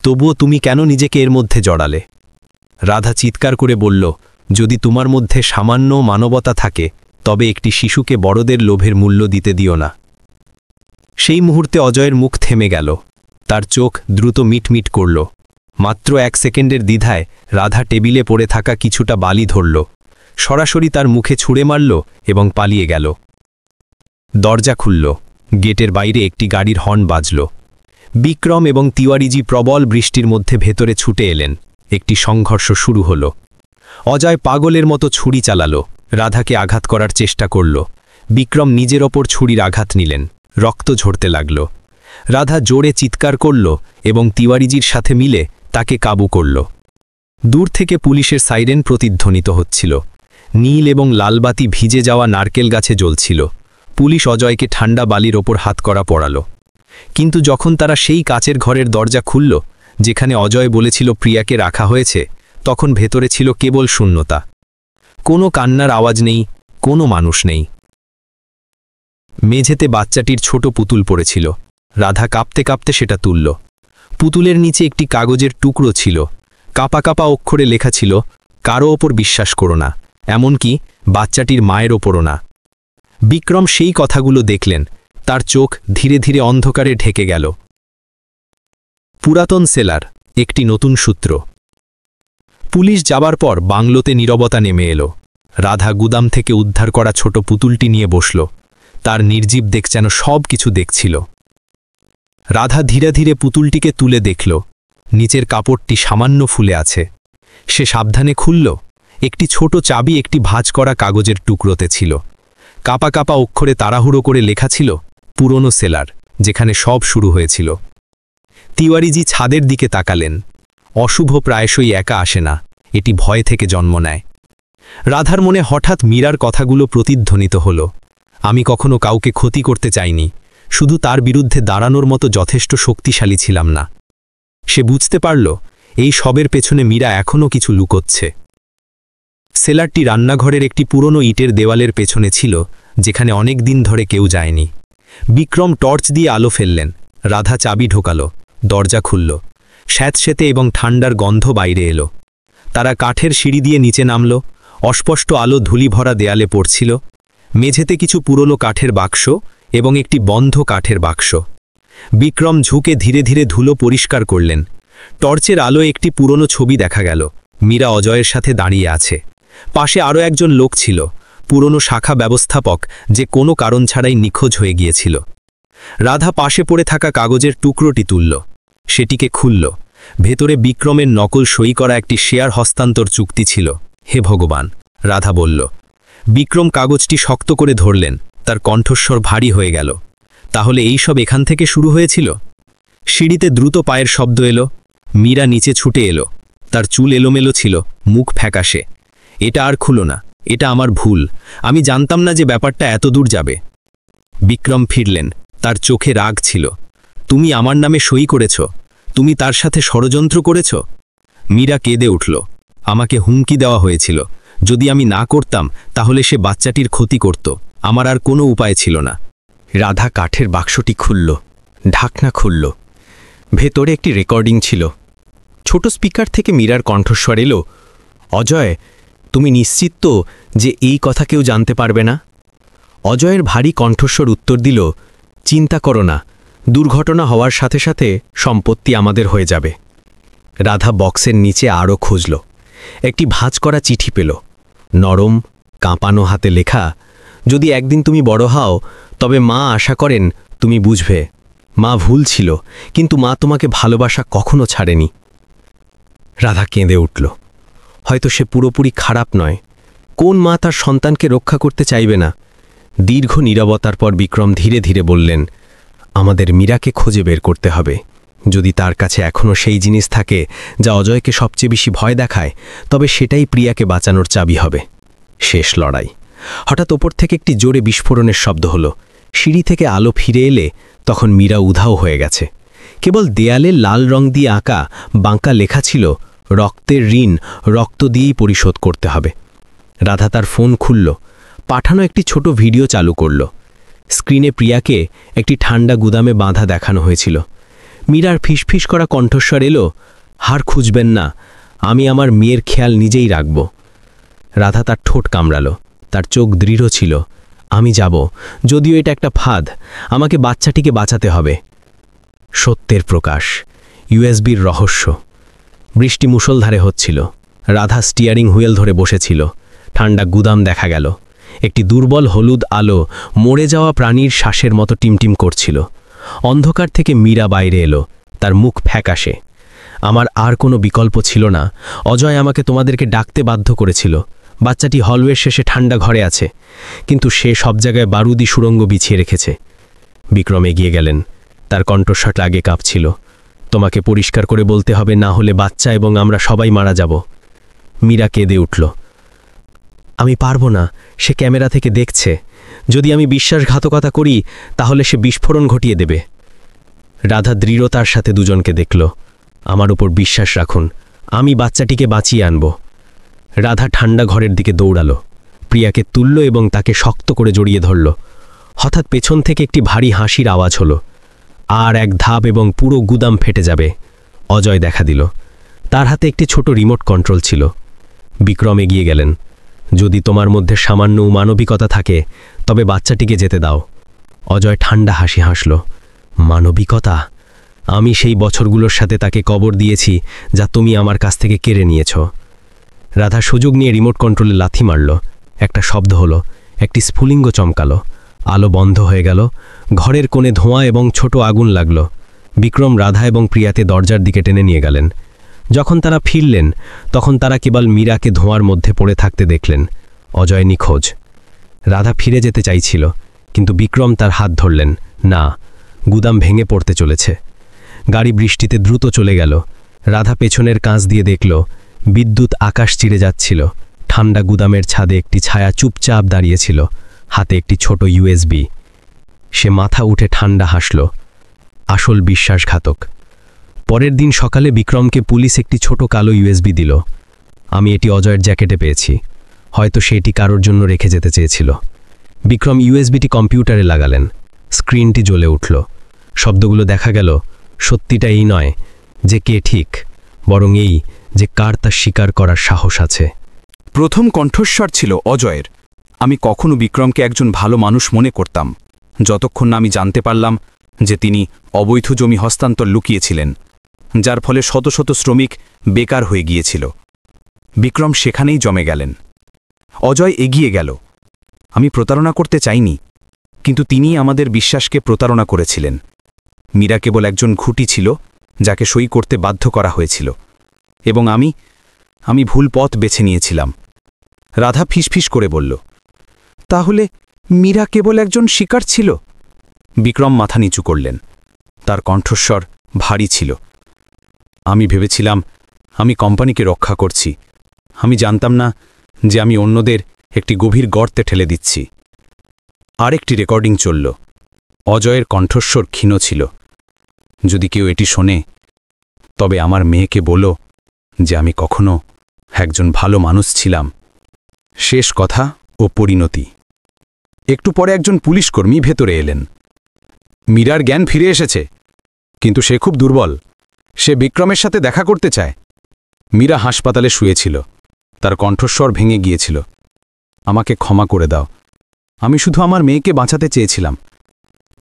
তবুও তুমি কেন নিজেকে এর মধ্যে জড়ালে? রাধা চিৎকার করে বলল, যদি তোমার মধ্যে সামান্য মানবতা থাকে তবে একটি শিশুকে বড়দের লোভের মূল্য দিতে দিও না। সেই মুহূর্তে অজয়ের মুখ থেমে গেল। তার চোখ দ্রুত মিটমিট করল। মাত্র 1 সেকেন্ডের দ্বিধায় রাধা টেবিলে পড়ে থাকা কিছুটা বালি ধরল, সরাসরি তার মুখে ছুঁড়ে মারল এবং পালিয়ে গেল। দরজা খুলল। গেটের বাইরে একটি গাড়ির হর্ন বাজল। বিক্রম এবং তিওয়ারিজি প্রবল বৃষ্টির মধ্যে ভেতরে ছুটে এলেন। একটি সংঘর্ষ শুরু হল। অজয় পাগলের মতো ছুরি চালালো, রাধাকে আঘাত করার চেষ্টা করল। বিক্রম নিজের ওপর ছুরির আঘাত নিলেন, রক্ত ঝরতে লাগল। রাধা জোরে চিৎকার করল এবং তিওয়ারিজির সাথে মিলে তাকে কাবু করল। দূর থেকে পুলিশের সাইরেন প্রতিধ্বনিত হচ্ছিল। নীল এবং লালবাতি ভিজে যাওয়া নারকেল গাছে জ্বলছিল। পুলিশ অজয়কে ঠান্ডা বালির ওপর হাতকড়া পরাল। কিন্তু যখন তারা সেই কাচের ঘরের দরজা খুলল যেখানে অজয় বলেছিল প্রিয়াকে রাখা হয়েছে, তখন ভেতরে ছিল কেবল শূন্যতা। কোনো কান্নার আওয়াজ নেই, কোনো মানুষ নেই। মেঝেতে বাচ্চাটির ছোট পুতুল পড়েছিল। রাধা কাঁপতে কাঁপতে সেটা তুলল। পুতুলের নিচে একটি কাগজের টুকরো ছিল। কাপা কাপা অক্ষরে লেখা ছিল, কারো ওপর বিশ্বাস করো না, এমনকি বাচ্চাটির মায়ের ওপরও না। বিক্রম সেই কথাগুলো দেখলেন। তার চোখ ধীরে ধীরে অন্ধকারে ঢেকে গেল। পুরাতন সেলার, একটি নতুন সূত্র। পুলিশ যাবার পর বাংলোতে নীরবতা নেমে এলো। রাধা গুদাম থেকে উদ্ধার করা ছোট পুতুলটি নিয়ে বসল। তার নির্জীব দেখ যেন সব কিছু দেখছিল। রাধা ধীরে ধীরে পুতুলটিকে তুলে দেখল। নিচের কাপড়টি সামান্য ফুলে আছে। সে সাবধানে খুলল। একটি ছোট চাবি একটি ভাঁজ করা কাগজের টুকরোতে ছিল। কাপা কাপা অক্ষরে তাড়াহুড়ো করে লেখা ছিল, পুরনো সেলার, যেখানে সব শুরু হয়েছিল। তিওয়ারিজি ছাদের দিকে তাকালেন। অশুভ প্রায়শই একা আসে না, এটি ভয় থেকে জন্ম নেয়। রাধার মনে হঠাৎ মীরার কথাগুলো প্রতিধ্বনিত হল। আমি কখনো কাউকে ক্ষতি করতে চাইনি, শুধু তার বিরুদ্ধে দাঁড়ানোর মতো যথেষ্ট শক্তিশালী ছিলাম না। সে বুঝতে পারল এই সবের পেছনে মীরা এখনও কিছু লুকোচ্ছে। সেলারটি রান্নাঘরের একটি পুরনো ইটের দেওয়ালের পেছনে ছিল, যেখানে অনেক দিন ধরে কেউ যায়নি। বিক্রম টর্চ দিয়ে আলো ফেললেন। রাধা চাবি ঢোকাল। দরজা খুলল। স্যাঁতস্যাঁতে এবং ঠান্ডার গন্ধ বাইরে এলো। তারা কাঠের সিঁড়ি দিয়ে নিচে নামল। অস্পষ্ট আলো ধুলি ভরা দেয়ালে পড়ছিল। মেঝেতে কিছু পুরনো কাঠের বাক্স এবং একটি বন্ধ কাঠের বাক্স। বিক্রম ঝুঁকে ধীরে ধীরে ধুলো পরিষ্কার করলেন। টর্চের আলো একটি পুরনো ছবি দেখা গেল। মীরা অজয়ের সাথে দাঁড়িয়ে আছে। পাশে আরও একজন লোক ছিল, পুরনো শাখা ব্যবস্থাপক, যে কোনো কারণ ছাড়াই নিখোঁজ হয়ে গিয়েছিল। রাধা পাশে পড়ে থাকা কাগজের টুকরোটি তুলল। সেটিকে খুলল। ভেতরে বিক্রমের নকল সই করা একটি শেয়ার হস্তান্তর চুক্তি ছিল। হে ভগবান, রাধা বলল। বিক্রম কাগজটি শক্ত করে ধরলেন। তার কণ্ঠস্বর ভারী হয়ে গেল। তাহলে এই সব এখান থেকে শুরু হয়েছিল? সিঁড়িতে দ্রুত পায়ের শব্দ এলো। মীরা নিচে ছুটে এলো। তার চুল এলোমেলো ছিল, মুখ ফ্যাকাশে। এটা আর খুলো না, এটা আমার ভুল। আমি জানতাম না যে ব্যাপারটা এত দূর যাবে। বিক্রম ফিরলেন। তার চোখে রাগ ছিল। তুমি আমার নামে সই করেছ, তুমি তার সাথে ষড়যন্ত্র করেছ। মীরা কেঁদে উঠল। আমাকে হুমকি দেওয়া হয়েছিল, যদি আমি না করতাম তাহলে সে বাচ্চাটির ক্ষতি করত। আমার আর কোনো উপায় ছিল না। রাধা কাঠের বাক্সটি খুলল, ঢাকনা খুলল। ভেতরে একটি রেকর্ডিং ছিল। ছোট স্পিকার থেকে মীরার কণ্ঠস্বর এলো, অজয়, তুমি নিশ্চিত তো যে এই কথা কেউ জানতে পারবে না? অজয়ের ভারী কণ্ঠস্বর উত্তর দিল, চিন্তা করো না, দুর্ঘটনা হওয়ার সাথে সাথে সম্পত্তি আমাদের হয়ে যাবে। রাধা বক্সের নিচে আরও খুঁজল। একটি ভাঁজ করা চিঠি পেল, নরম কাঁপানো হাতে লেখা, যদি একদিন তুমি বড় হও তবে মা আশা করেন তুমি বুঝবে। মা ভুল ছিল, কিন্তু মা তোমাকে ভালোবাসা কখনো ছাড়েনি। রাধা কেঁদে উঠল। হয়তো সে পুরোপুরি খারাপ নয়। কোন মা তার সন্তানকে রক্ষা করতে চাইবে না? দীর্ঘ নীরবতার পর বিক্রম ধীরে ধীরে বললেন, আমাদের মীরাকে খুঁজে বের করতে হবে। যদি তার কাছে এখনও সেই জিনিস থাকে যা অজয়কে সবচেয়ে বেশি ভয় দেখায়, তবে সেটাই প্রিয়াকে বাঁচানোর চাবি হবে। শেষ লড়াই। হঠাৎ ওপর থেকে একটি জোরে বিস্ফোরণের শব্দ হলো। সিঁড়ি থেকে আলো ফিরে এলে তখন মীরা উধাও হয়ে গেছে। কেবল দেয়ালে লাল রং দিয়ে আঁকা বাঁকা লেখা ছিল, রক্তের ঋণ রক্ত দিয়েই পরিশোধ করতে হবে। রাধা তার ফোন খুলল, পাঠানো একটি ছোট ভিডিও চালু করল। স্ক্রিনে প্রিয়াকে একটি ঠান্ডা গুদামে বাঁধা দেখানো হয়েছিল। মীরার ফিসফিস করা কণ্ঠস্বর এলো, হার খুঁজবেন না, আমি আমার মেয়ের খেয়াল নিজেই রাখব। রাধা তার ঠোঁট কামড়াল, তার চোখ দৃঢ় ছিল, আমি যাব, যদিও এটা একটা ফাঁদ, আমাকে বাচ্চাটিকে বাঁচাতে হবে। সত্যের প্রকাশ, ইউএসবির রহস্য। বৃষ্টি মুষলধারে হচ্ছিল। রাধা স্টিয়ারিং হুইল ধরে বসেছিল। ঠান্ডা গুদাম দেখা গেল। একটি দুর্বল হলুদ আলো মরে যাওয়া প্রাণীর শ্বাসের মতো টিমটিম করছিল। অন্ধকার থেকে মীরা বাইরে এলো, তার মুখ ফ্যাকাশে। আমার আর কোনো বিকল্প ছিল না। অজয় আমাকে তোমাদেরকে ডাকতে বাধ্য করেছিল। বাচ্চাটি হলওয়ের শেষে ঠান্ডা ঘরে আছে, কিন্তু সে সব জায়গায় বারুদি সুড়ঙ্গ বিছিয়ে রেখেছে। বিক্রম এগিয়ে গেলেন, তার কণ্ঠস্বর আগে কাঁপছিল। তোমাকে পরিষ্কার করে বলতে হবে, না হলে বাচ্চা এবং আমরা সবাই মারা যাব। মীরা কেঁদে উঠল, আমি পারবো না, সে ক্যামেরা থেকে দেখছে। যদি আমি বিশ্বাসঘাতকতা করি তাহলে সে বিস্ফোরণ ঘটিয়ে দেবে। রাধা দৃঢ়তার সাথে দুজনকে দেখল। আমার উপর বিশ্বাস রাখুন, আমি বাচ্চাটিকে বাঁচিয়ে আনব। রাধা ঠান্ডা ঘরের দিকে দৌড়ালো, প্রিয়াকে তুলল এবং তাকে শক্ত করে জড়িয়ে ধরল। হঠাৎ পেছন থেকে একটি ভারী হাসির আওয়াজ হলো। আর এক ধাপ এবং পুরো গুদাম ফেটে যাবে। অজয় দেখা দিল। তার হাতে একটি ছোট রিমোট কন্ট্রোল ছিল। বিক্রম এগিয়ে গেলেন, যদি তোমার মধ্যে সামান্য মানবিকতা থাকে তবে বাচ্চাটিকে যেতে দাও। অজয় ঠান্ডা হাসি হাসল, মানবিকতা? আমি সেই বছরগুলোর সাথে তাকে কবর দিয়েছি যা তুমি আমার কাছ থেকে কেড়ে নিয়েছ। রাধা সুযোগ নিয়ে রিমোট কন্ট্রোলে লাথি মারল। একটা শব্দ হলো, একটি স্ফুলিঙ্গ চমকালো। আলো বন্ধ হয়ে গেল। ঘরের কোণে ধোঁয়া এবং ছোট আগুন লাগল। বিক্রম রাধা এবং প্রিয়াতে দরজার দিকে টেনে নিয়ে গেলেন। যখন তারা ফিরলেন তখন তারা কেবল মীরাকে ধোঁয়ার মধ্যে পড়ে থাকতে দেখলেন। অজয় নিখোঁজ। রাধা ফিরে যেতে চাইছিল, কিন্তু বিক্রম তার হাত ধরলেন, না, গুদাম ভেঙে পড়তে চলেছে। গাড়ি বৃষ্টিতে দ্রুত চলে গেল। রাধা পেছনের কাঁচ দিয়ে দেখল, বিদ্যুৎ আকাশ চিরে যাচ্ছিল। ঠান্ডা গুদামের ছাদে একটি ছায়া চুপচাপ দাঁড়িয়েছিল, হাতে একটি ছোট ইউএসবি। সে মাথা উঠে ঠান্ডা হাসল। আসল বিশ্বাসঘাতক। পরের দিন সকালে বিক্রমকে পুলিশ একটি ছোট কালো ইউএসবি দিল। আমি এটি অজয়ের জ্যাকেটে পেয়েছি। হয়তো সেটি কারোর জন্য রেখে যেতে চেয়েছিল। বিক্রম ইউএসবিটি কম্পিউটারে লাগালেন। স্ক্রিনটি জ্বলে উঠল। শব্দগুলো দেখা গেল, সত্যিটা এই নয় যে কে ঠিক, বরং এই যে কার তা স্বীকার করার সাহস আছে। প্রথম কণ্ঠস্বর ছিল অজয়ের। আমি কখনো বিক্রমকে একজন ভালো মানুষ মনে করতাম, যতক্ষণ না আমি জানতে পারলাম যে তিনি অবৈধ জমি হস্তান্তর লুকিয়েছিলেন, যার ফলে শত শত শ্রমিক বেকার হয়ে গিয়েছিল। বিক্রম সেখানেই জমে গেলেন। অজয় এগিয়ে গেল। আমি প্রতারণা করতে চাইনি, কিন্তু তিনিই আমাদের বিশ্বাসকে প্রতারণা করেছিলেন। মীরা কেবল একজন খুঁটি ছিল যাকে সই করতে বাধ্য করা হয়েছিল, এবং আমি ভুল পথ বেছে নিয়েছিলাম। রাধা ফিসফিস করে বলল, তাহলে মীরা কেবল একজন শিকার ছিল? বিক্রম মাথা নিচু করলেন। তার কণ্ঠস্বর ভারী ছিল। আমি ভেবেছিলাম আমি কোম্পানিকে রক্ষা করছি। আমি জানতাম না যে আমি অন্যদের একটি গভীর গর্তে ঠেলে দিচ্ছি। আরেকটি রেকর্ডিং চলল। অজয়ের কণ্ঠস্বর ক্ষীণ ছিল। যদি কেউ এটি শোনে তবে আমার মেয়েকে বলো যে আমি কখনো একজন ভালো মানুষ ছিলাম। শেষ কথা ও পরিণতি। একটু পরে একজন পুলিশকর্মী ভেতরে এলেন। মীরার জ্ঞান ফিরে এসেছে। কিন্তু সে খুব দুর্বল। সে বিক্রমের সাথে দেখা করতে চায়। মীরা হাসপাতালে শুয়েছিল। তার কণ্ঠস্বর ভেঙে গিয়েছিল। আমাকে ক্ষমা করে দাও। আমি শুধু আমার মেয়েকে বাঁচাতে চেয়েছিলাম।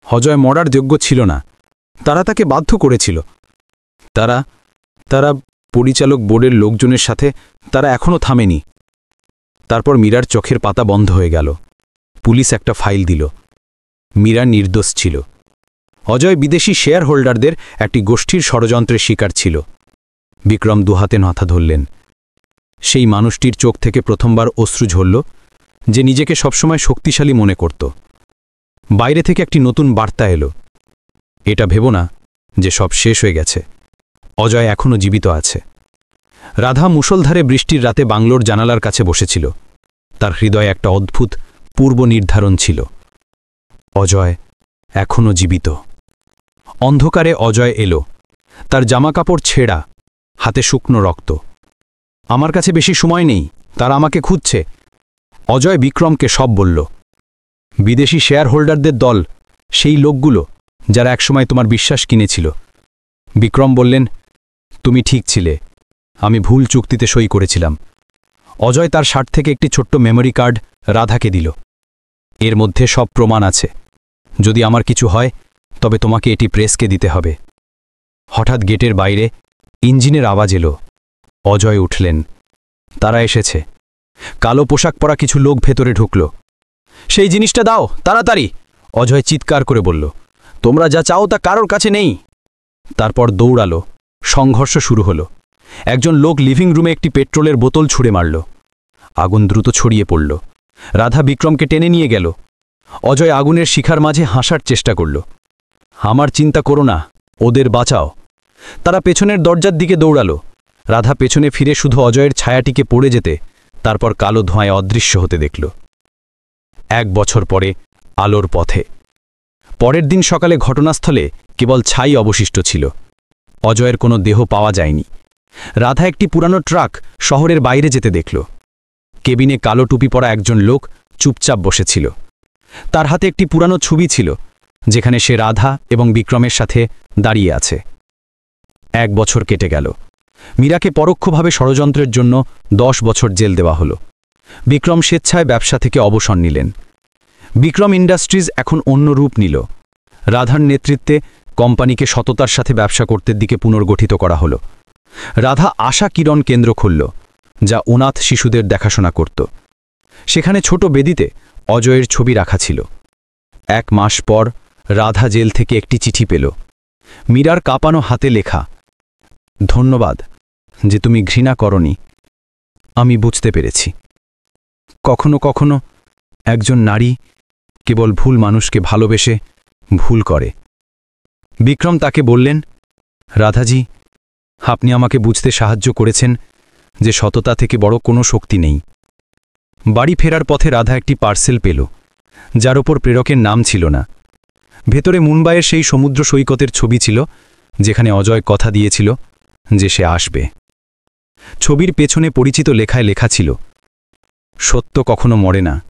অজয় মরার যোগ্য ছিল না। তারা তাকে বাধ্য করেছিল। তারা পরিচালক বোর্ডের লোকজনের সাথে তারা এখনও থামেনি। তারপর মীরার চোখের পাতা বন্ধ হয়ে গেল। পুলিশ একটা ফাইল দিল। মীরা নির্দোষ ছিল। অজয় বিদেশি শেয়ার হোল্ডারদের একটি গোষ্ঠীর ষড়যন্ত্রের শিকার ছিল। বিক্রম দুহাতে মাথা ধরলেন। সেই মানুষটির চোখ থেকে প্রথমবার অশ্রু ঝরল, যে নিজেকে সবসময় শক্তিশালী মনে করত। বাইরে থেকে একটি নতুন বার্তা এলো। এটা ভেবো না যে সব শেষ হয়ে গেছে। অজয় এখনও জীবিত আছে। রাধা মুষলধারে বৃষ্টির রাতে বাংলোর জানালার কাছে বসেছিল। তার হৃদয়ে একটা অদ্ভুত পূর্ব নির্ধারণ ছিল। অজয় এখনও জীবিত। অন্ধকারে অজয় এলো। তার জামাকাপড় ছেঁড়া, হাতে শুকনো রক্ত। আমার কাছে বেশি সময় নেই, তারা আমাকে খুঁজছে। অজয় বিক্রমকে সব বলল। বিদেশি শেয়ার হোল্ডারদের দল, সেই লোকগুলো যারা একসময় তোমার বিশ্বাস কিনেছিল। বিক্রম বললেন, তুমি ঠিক ছিলে, আমি ভুল চুক্তিতে সই করেছিলাম। অজয় তার শার্ট থেকে একটি ছোট্ট মেমোরি কার্ড রাধাকে দিল। এর মধ্যে সব প্রমাণ আছে। যদি আমার কিছু হয় তবে তোমাকে এটি প্রেসকে দিতে হবে। হঠাৎ গেটের বাইরে ইঞ্জিনের আওয়াজ এলো। অজয় উঠলেন। তারা এসেছে। কালো পোশাক পরা কিছু লোক ভেতরে ঢুকল। সেই জিনিসটা দাও, তাড়াতাড়ি, অজয় চিৎকার করে বলল। তোমরা যা চাও তা কারোর কাছে নেই। তারপর দৌড়ালো। সংঘর্ষ শুরু হলো। একজন লোক লিভিং রুমে একটি পেট্রোলের বোতল ছুঁড়ে মারল। আগুন দ্রুত ছড়িয়ে পড়ল। রাধা বিক্রমকে টেনে নিয়ে গেল। অজয় আগুনের শিখার মাঝে হাসার চেষ্টা করল। আমার চিন্তা করো না, ওদের বাঁচাও। তারা পেছনের দরজার দিকে দৌড়ালো। রাধা পেছনে ফিরে শুধু অজয়ের ছায়াটিকে পড়ে যেতে, তারপর কালো ধোঁয়ায় অদৃশ্য হতে দেখল। 1 বছর পরে আলোর পথে। পরের দিন সকালে ঘটনাস্থলে কেবল ছাই অবশিষ্ট ছিল। অজয়ের কোনো দেহ পাওয়া যায়নি। রাধা একটি পুরানো ট্রাক শহরের বাইরে যেতে দেখল। কেবিনে কালো টুপি পরা একজন লোক চুপচাপ বসেছিল। তার হাতে একটি পুরানো ছবি ছিল, যেখানে সে রাধা এবং বিক্রমের সাথে দাঁড়িয়ে আছে। 1 বছর কেটে গেল। মীরাকে পরোক্ষভাবে ষড়যন্ত্রের জন্য 10 বছর জেল দেওয়া হলো। বিক্রম স্বেচ্ছায় ব্যবসা থেকে অবসর নিলেন। বিক্রম ইন্ডাস্ট্রিজ এখন অন্য রূপ নিল। রাধার নেতৃত্বে কোম্পানিকে সততার সাথে ব্যবসা করতে দিকে পুনর্গঠিত করা হলো। রাধা আশা কিরণ কেন্দ্র খুলল, যা অনাথ শিশুদের দেখাশোনা করত। সেখানে ছোট বেদিতে অজয়ের ছবি রাখা ছিল। 1 মাস পর রাধা জেল থেকে একটি চিঠি পেল। মীরার কাঁপানো হাতে লেখা, ধন্যবাদ যে তুমি ঘৃণা করনি। আমি বুঝতে পেরেছি। কখনো কখনো একজন নারী কেবল ভুল মানুষকে ভালোবেসে ভুল করে। বিক্রম তাকে বললেন, রাধাজি, আপনি আমাকে বুঝতে সাহায্য করেছেন যে সততা থেকে বড় কোনো শক্তি নেই। বাড়ি ফেরার পথে রাধা একটি পার্সেল পেল, যার ওপর প্রেরকের নাম ছিল না। ভেতরে মুম্বাইয়ের সেই সমুদ্র সৈকতের ছবি ছিল, যেখানে অজয় কথা দিয়েছিল যে সে আসবে। ছবির পেছনে পরিচিত লেখায় লেখা ছিল, সত্য কখনো মরে না।